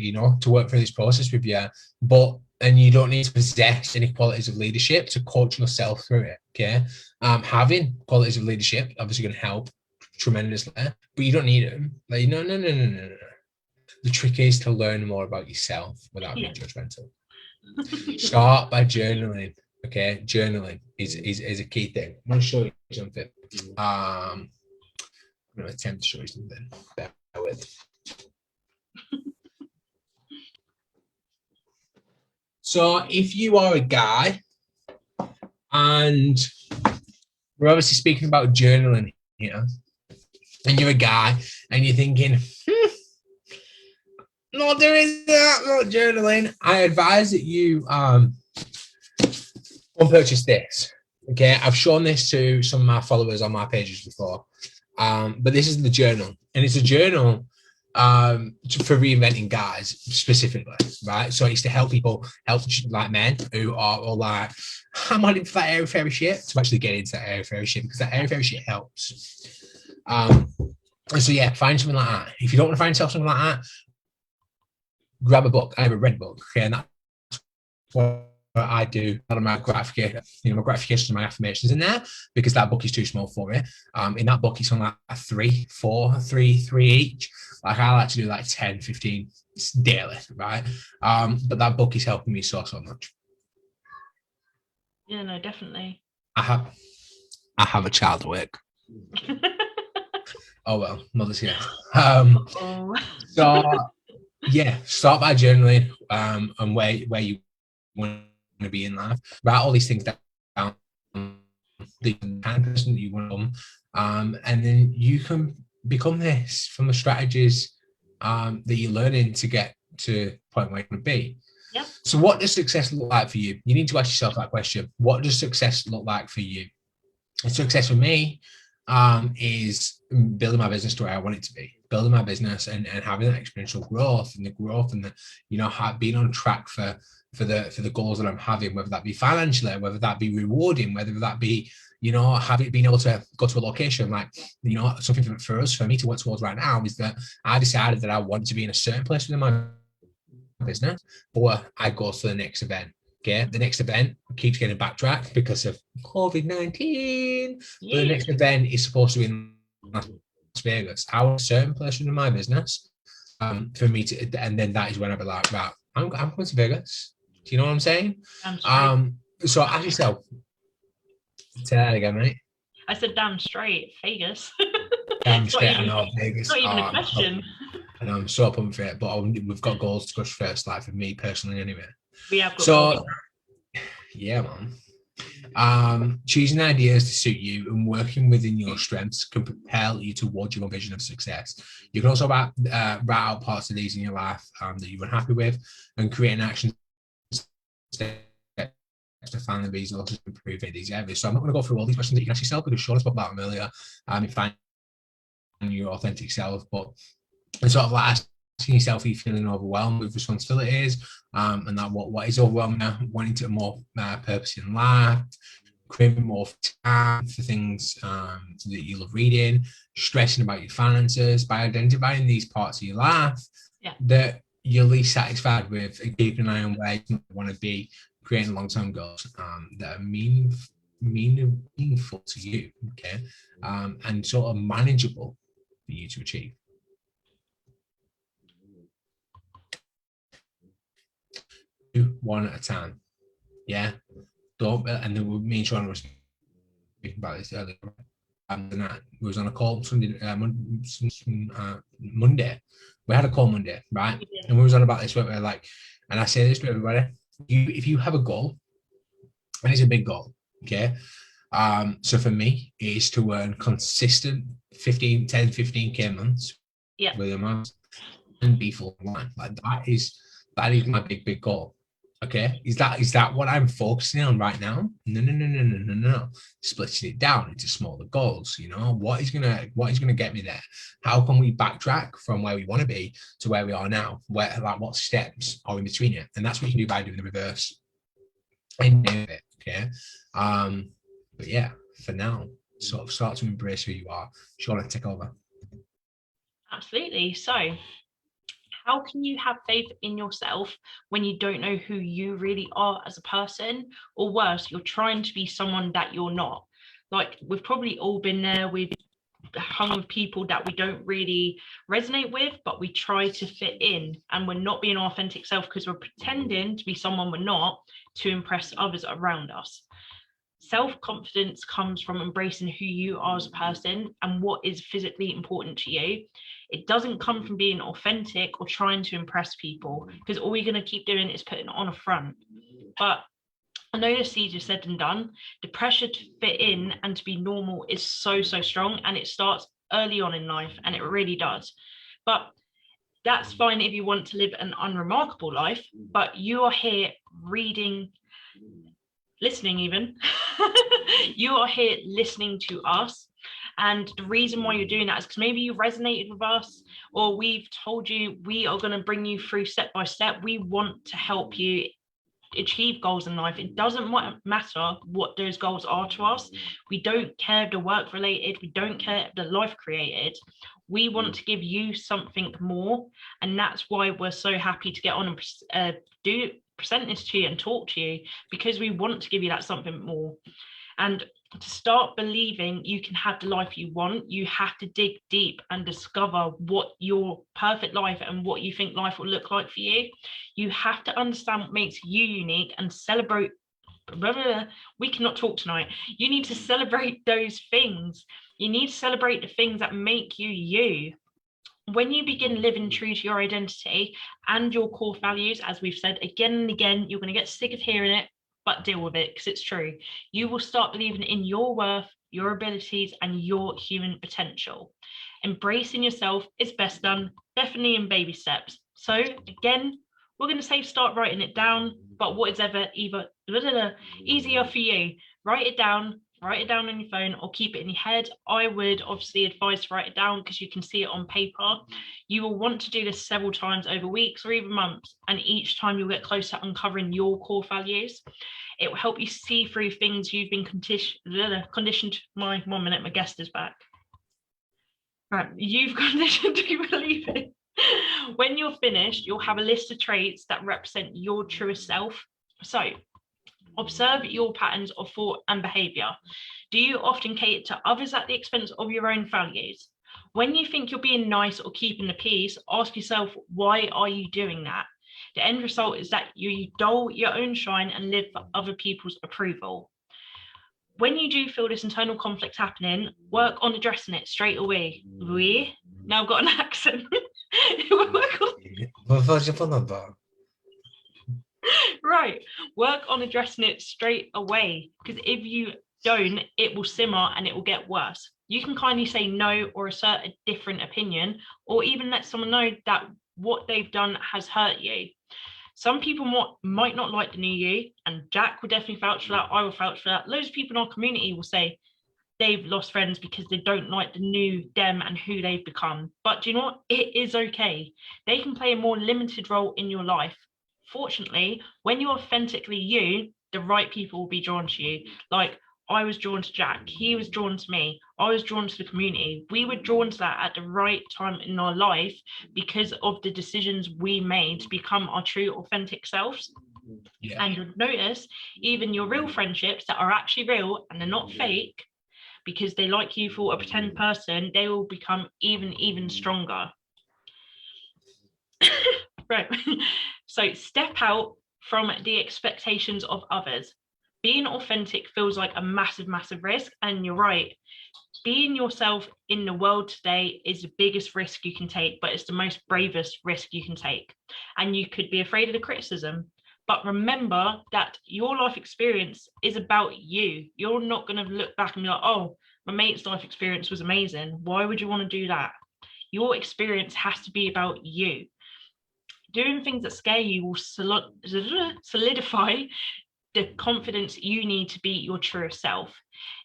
and you don't need to possess any qualities of leadership to coach yourself through it. Okay. Having qualities of leadership obviously going to help tremendously, but you don't need them. No. The trick is to learn more about yourself without being judgmental. Start by journaling. Okay. Journaling is a key thing. I'm going to show you something. I'm going to attempt to show you something. Bear with. So if you are a guy, and we're obviously speaking about journaling here, and you're a guy and you're thinking, no, there is not journaling, I advise that you go and purchase this. Okay, I've shown this to some of my followers on my pages before. But this is the journal, and it's a journal for reinventing guys specifically, right? So it's to help people, like men who are all like, I'm not into that airy-fairy shit, to actually get into that airy-fairy shit, because that airy-fairy shit helps. And so yeah, find something like that. If you don't want to find yourself something like that, grab a book. I have a red book, okay, and that's what I do. A lot of my gratification, my gratifications and my affirmations in there, because that book is too small for it. In that book, it's on like 3 each. Like I like to do like 10, 15 daily, right? But that book is helping me so much. Yeah, no, definitely. I have a child at work. Oh well, mother's here. So yeah, start by journaling and where you want to be in life. Write all these things down, the kind of person that you want to become, and then you can become this from the strategies that you're learning to get to the point where you want to be. Yep. So what does success look like for you? You need to ask yourself that question. What does success look like for you? And success for me is building my business to where I want it to be. Building my business and having that exponential growth and the being on track for for the goals that I'm having, whether that be financially, whether that be rewarding, whether that be, you know, having been able to go to a location. Like, you know, something for me to work towards right now is that I decided that I want to be in a certain place within my business before I go to the next event. Okay, the next event keeps getting backtracked because of COVID-19. But the next event is supposed to be in Las Vegas. I want a certain place in my business for me to, and then that is when I'll be like, right, I'm going to Vegas. Do you know what I'm saying? So ask yourself, say that again, mate. I said, damn straight, Vegas. Damn straight, I know, Vegas. Not even a question. And I'm so pumped for it, but we've got goals to crush first, like for me personally, anyway. We have got so, yeah, man. Choosing ideas to suit you and working within your strengths can propel you towards your vision of success. You can also write out parts of these in your life that you were happy with and create an action to find the resources to improve in these areas. So I'm not going to go through all these questions that you can ask yourself because Sean spoke about them earlier. In finding your authentic self, but it's sort of like asking yourself, are you feeling overwhelmed with responsibilities? And that what is overwhelming now, wanting to more purpose in life, craving more time for things that you love reading, stressing about your finances. By identifying these parts of your life that you're least satisfied with and keeping an eye on where you want to be, creating long-term goals that are meaningful to you, okay, and sort of manageable for you to achieve. Do one at a time. Yeah. Don't, and then me and Sean were speaking about this earlier. And we was on a call Monday. We had a call Monday, right? And we was on about this, we were like, and I say this to everybody, if you have a goal, and it's a big goal, okay? So for me, it is to earn consistent 15K months with a month and be full line. Like that is my big goal. Okay, is that what I'm focusing on right now? No. Splitting it down into smaller goals. You know, what is gonna get me there? How can we backtrack from where we want to be to where we are now? Where, like, what steps are in between it? And that's what you can do by doing the reverse. And do it. Okay. But yeah, for now, sort of start to embrace who you are. Sean, take over. Absolutely. So, how can you have faith in yourself when you don't know who you really are as a person? Or worse, you're trying to be someone that you're not. Like, we've probably all been there. We've hung with people that we don't really resonate with, but we try to fit in, and we're not being our authentic self because we're pretending to be someone we're not to impress others around us. Self-confidence comes from embracing who you are as a person and what is physically important to you. It doesn't come from being authentic or trying to impress people, because all you're going to keep doing is putting on a front. But I know it's easier said than done. The pressure to fit in and to be normal is so strong, and it starts early on in life, and it really does. But that's fine if you want to live an unremarkable life, but you are here listening even. You are here listening to us. And the reason why you're doing that is because maybe you resonated with us, or we've told you we are going to bring you through step by step. We want to help you achieve goals in life. It doesn't matter what those goals are to us. We don't care if they're work related. We don't care if they're life created. We want to give you something more. And that's why we're so happy to get on and present this to you and talk to you, because we want to give you that something more. And to start believing you can have the life you want, you have to dig deep and discover what your perfect life and what you think life will look like for you. You have to understand what makes you unique and celebrate. We cannot talk tonight. You need to celebrate those things. You need to celebrate the things that make you you. When you begin living true to your identity and your core values, as we've said again and again, you're going to get sick of hearing it, but deal with it because it's true. You will start believing in your worth, your abilities, and your human potential. Embracing yourself is best done definitely in baby steps. So again, we're going to say start writing it down, but what is ever easier for you? Write it down, write it down on your phone or keep it in your head. I would obviously advise to write it down because you can see it on paper. You will want to do this several times over weeks or even months, and each time you'll get closer to uncovering your core values. It will help you see through things you've been conditioned. My 1 minute, my guest is back. Right, you've conditioned to believe it. When you're finished, you'll have a list of traits that represent your truest self. So observe your patterns of thought and behavior. Do you often cater to others at the expense of your own values? When you think you're being nice or keeping the peace, ask yourself, why are you doing that? The end result is that you dull your own shine and live for other people's approval. When you do feel this internal conflict happening, work on addressing it straight away. We now got an accent. Right, work on addressing it straight away, because if you don't, it will simmer and it will get worse. You can kindly say no or assert a different opinion, or even let someone know that what they've done has hurt you. Some people might not like the new you, and Jack will definitely vouch for that. I will vouch for that. Loads of people in our community will say they've lost friends because they don't like the new them and who they've become. But do you know what? It is okay. They can play a more limited role in your life. Fortunately, when you're authentically you, the right people will be drawn to you. Like, I was drawn to Jack, he was drawn to me, I was drawn to the community. We were drawn to that at the right time in our life because of the decisions we made to become our true authentic selves. Yeah. And you'll notice even your real friendships that are actually real and they're not fake, because they like you for a pretend person, they will become even stronger. Right. So step out from the expectations of others. Being authentic feels like a massive risk, and you're right. Being yourself in the world today is the biggest risk you can take, but it's the most bravest risk you can take. And you could be afraid of the criticism, but remember that your life experience is about you. You're not going to look back and be like, oh, my mate's life experience was amazing. Why would you want to do that? Your experience has to be about you. Doing things that scare you will solidify the confidence you need to be your truest self.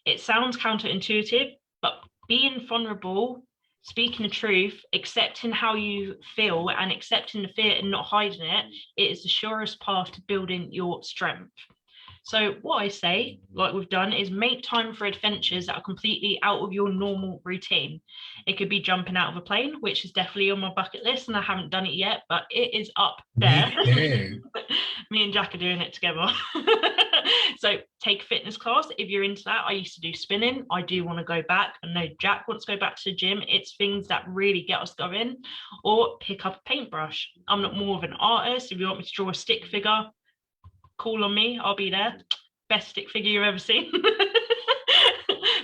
It sounds counterintuitive, but being vulnerable, speaking the truth, accepting how you feel and accepting the fear and not hiding it, it is the surest path to building your strength. So what I say, like we've done, is make time for adventures that are completely out of your normal routine. It could be jumping out of a plane, which is definitely on my bucket list, and I haven't done it yet, but it is up there. Me and Jack are doing it together. So take a fitness class if you're into that. I used to do spinning. I do want to go back. I know Jack wants to go back to the gym. It's things that really get us going. Or pick up a paintbrush. I'm not more of an artist. If you want me to draw a stick figure, call on me, I'll be there. Best stick figure you've ever seen.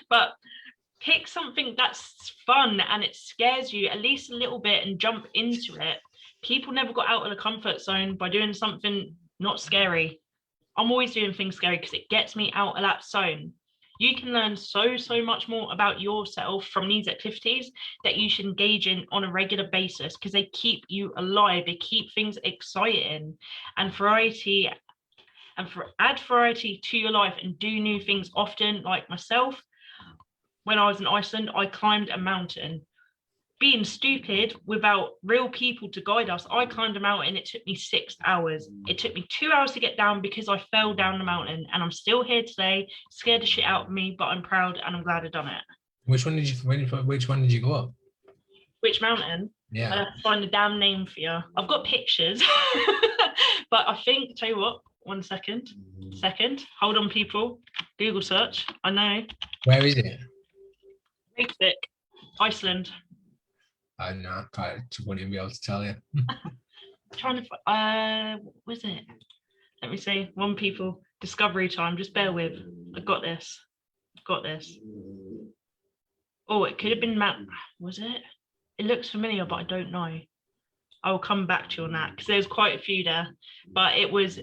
But pick something that's fun and it scares you at least a little bit and jump into it. People never got out of the comfort zone by doing something not scary. I'm always doing things scary because it gets me out of that zone. You can learn so much more about yourself from these activities that you should engage in on a regular basis, because they keep you alive, they keep things exciting and variety. And add variety to your life and do new things often. Like myself, when I was in Iceland, I climbed a mountain. Being stupid without real people to guide us, I climbed a mountain. It took me 6 hours. It took me 2 hours to get down because I fell down the mountain, and I'm still here today, scared the shit out of me, but I'm proud and I'm glad I've done it. Which one did you go up? Which mountain? Yeah. I'll have to find the damn name for you. I've got pictures, but I think, tell you what, 1 second. Hold on, people. Google search. I know. Where is it? Reykjavik, Iceland. I know. I won't even be able to tell you. Trying to find. Was it? Let me see. One people. Discovery time. Just bear with. I got this. Oh, it could have been Mount. Was it? It looks familiar, but I don't know. I will come back to you on that because there's quite a few there, but it was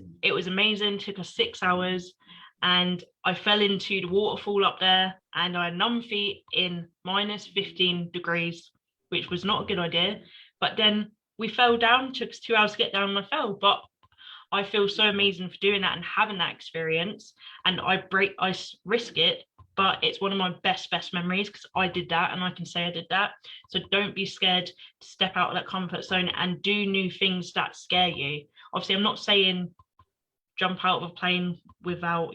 amazing. It took us 6 hours, and I fell into the waterfall up there, and I had numb feet in minus 15 degrees, which was not a good idea. But then we fell down. Took us 2 hours to get down, and I fell. But I feel so amazing for doing that and having that experience. And I risk it, but it's one of my best memories because I did that and I can say I did that. So don't be scared to step out of that comfort zone and do new things that scare you. Obviously, I'm not saying jump out of a plane without,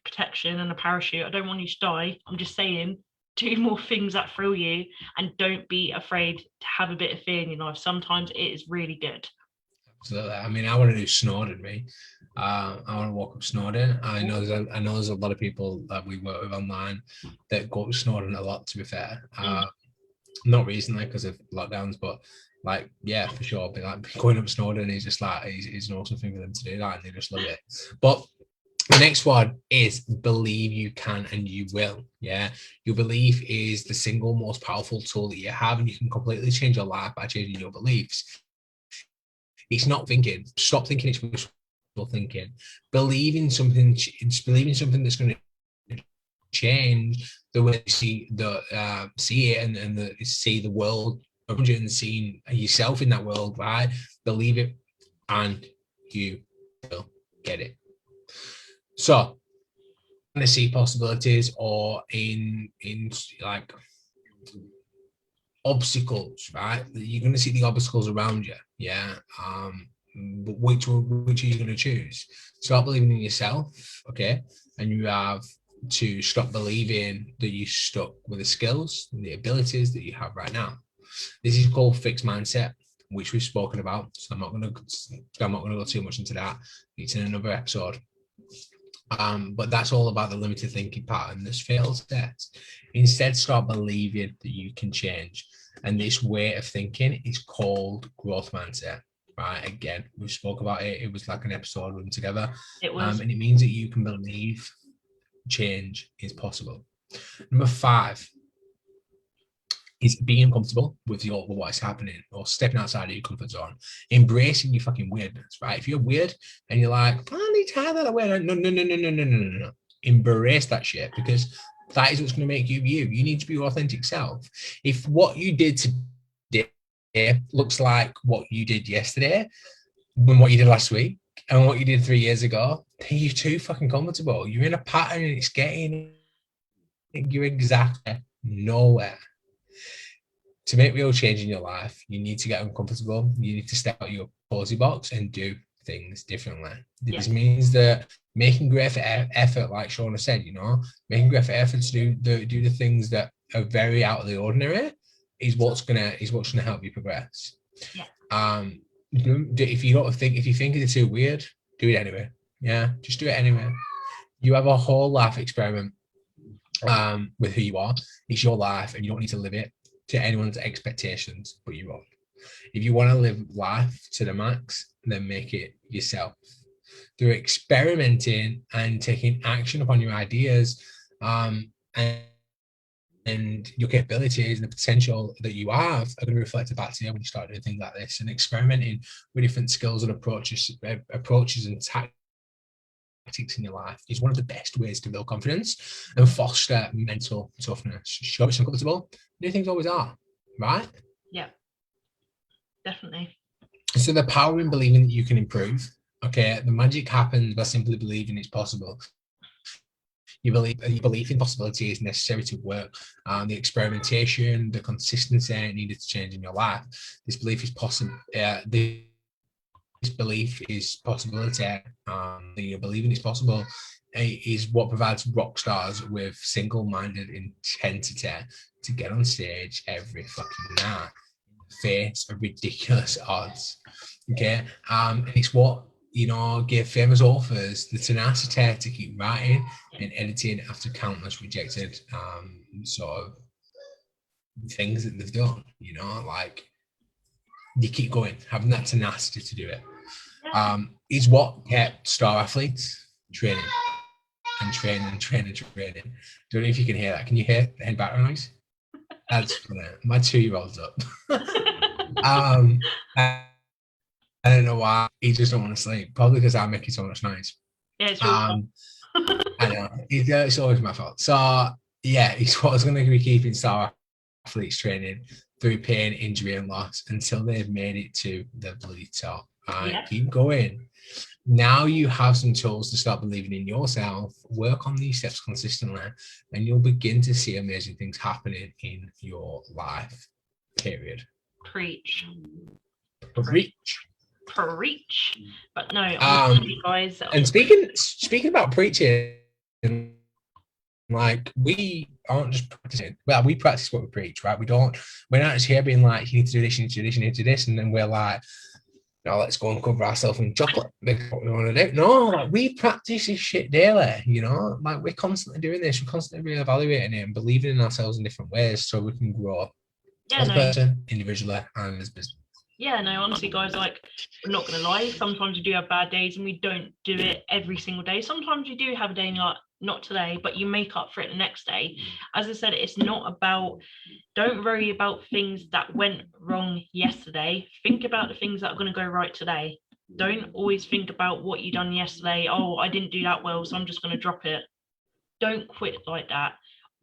protection and a parachute. I don't want you to die. I'm just saying do more things that thrill you and don't be afraid to have a bit of fear in your life. Sometimes it is really good. Absolutely. I mean, I want to do Snowdon, me. I want to walk up Snowdon. I know there's a lot of people that we work with online that go up Snowdon a lot, to be fair. Not recently because of lockdowns, but like, yeah, for sure. But like going up Snowdon is just like, is an awesome thing for them to do that, and they just love it. But the next one is believe you can and you will. Yeah. Your belief is the single most powerful tool that you have, and you can completely change your life by changing your beliefs. It's not thinking. Stop thinking it's wishful thinking. Believe in something that's going to change the way you see it and see the world around you and seeing yourself in that world, right? Believe it and you will get it. So, to see possibilities or in like obstacles, right? You're going to see the obstacles around you, yeah. But which are you going to choose? Start believing in yourself, okay? And you have to stop believing that you're stuck with the skills and the abilities that you have right now. This is called fixed mindset, which we've spoken about. So I'm not going to go too much into that. It's in another episode. But that's all about the limited thinking pattern that's failed steps. Instead, start believing that you can change. And this way of thinking is called growth mindset. Right? Again, we spoke about it. It was like an episode of them together. It was. And it means that you can believe change is possible. Number 5 is being comfortable with what is happening or stepping outside of your comfort zone, embracing your fucking weirdness, right? If you're weird and you're like, I need to have that away. No. Embrace that shit, because that is what's going to make you you. You need to be your authentic self. If what you did today looks like what you did yesterday, and what you did last week, and what you did 3 years ago, then you're too fucking comfortable. You're in a pattern and it's getting you exactly nowhere. To make real change in your life, you need to get uncomfortable. You need to step out your cozy box and do things differently. This means that making great effort, like Shauna said, making great effort to do the things that are very out of the ordinary is what's gonna help you progress. Yeah. If you think it's too weird, do it anyway. Yeah, just do it anyway. You have a whole life experiment with who you are. It's your life, and you don't need to live it to anyone's expectations but your own. If you want to live life to the max, then make it yourself. Through experimenting and taking action upon your ideas and your capabilities and the potential that you have are going to reflect back to you when you start doing things like this. And experimenting with different skills and approaches and tactics in your life is one of the best ways to build confidence and foster mental toughness. Show it's uncomfortable. New things always are, right? Yeah, definitely. So the power in believing that you can improve. Okay, the magic happens by simply believing it's possible. Your belief in possibility is necessary to work. The experimentation, the consistency needed to change in your life. This belief is possible. This belief is possibility. Your believing it's possible is what provides rock stars with single-minded intensity to get on stage every fucking night, face of ridiculous odds. Okay, and it's what give famous authors the tenacity to keep writing and editing after countless rejected sort of things that they've done. Like you keep going, having that tenacity to do it. Is what kept star athletes training. Don't know if you can hear that. Can you hear the head background noise? That's funny. My 2-year-old's up. I don't know why. He just don't want to sleep. Probably because I'm making so much noise. Yeah, it's really I know. It's always my fault. So yeah, it's what's going to be keeping star athletes training through pain, injury, and loss until they've made it to the bloody top. Yeah. Keep going. Now you have some tools to start believing in yourself, work on these steps consistently, and you'll begin to see amazing things happening in your life. Period. Preach. Preach. But no, honestly, guys. And speaking about preaching, like, we aren't just practicing. Well, we practice what we preach, right? We're not just here being like, you need to do this, you need to do this, you need to do this, and then we're like, no, let's go and cover ourselves in chocolate. That's what we want to do. No, like, we practice this shit daily, you know? Like, we're constantly doing this, we're constantly reevaluating it and believing in ourselves in different ways so we can grow as a person, individually, and as business. Yeah, no, honestly, guys, like, we're not going to lie. Sometimes we do have bad days and we don't do it every single day. Sometimes you do have a day and you're like, not today, but you make up for it the next day. As I said, it's not about, don't worry about things that went wrong yesterday. Think about the things that are going to go right today. Don't always think about what you done yesterday. Oh, I didn't do that well, so I'm just going to drop it. Don't quit like that.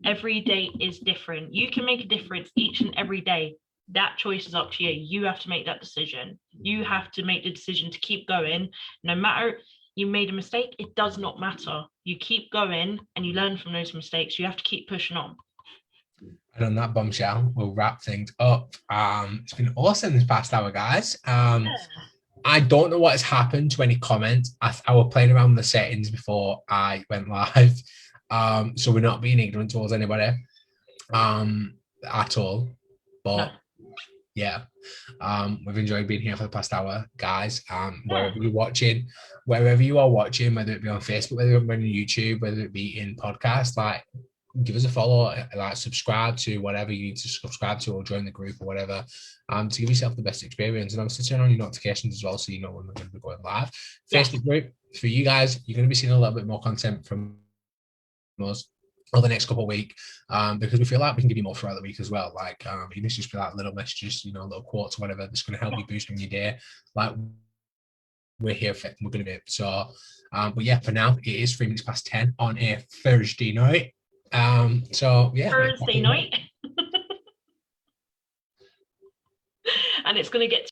Every day is different. You can make a difference each and every day. That choice is up to you. You have to make that decision. You have to make the decision to keep going. No matter you made a mistake, it does not matter. You keep going and you learn from those mistakes. You have to keep pushing on. And on that bombshell, we'll wrap things up. It's been awesome this past hour, guys. I don't know what has happened to any comments. I was playing around with the settings before I went live. So we're not being ignorant towards anybody at all. But no. Yeah, we've enjoyed being here for the past hour, guys. Wherever you are watching, whether it be on Facebook, whether it be on YouTube, whether it be in podcast, like, give us a follow, like, subscribe to whatever you need to subscribe to, or join the group or whatever, to give yourself the best experience. And obviously turn on your notifications as well, so you know when we're going to be going live. Facebook group, for you guys, you're going to be seeing a little bit more content from us over the next couple of weeks, because we feel like we can give you more throughout the week as well. Like, even if just be like little messages, you know, little quotes or whatever, that's going to help you boost on your day. Like, we're here for it. We're going to be. So, but yeah, for now, it is 3 minutes past 10 on a Thursday night. So yeah, Thursday night. And it's going to get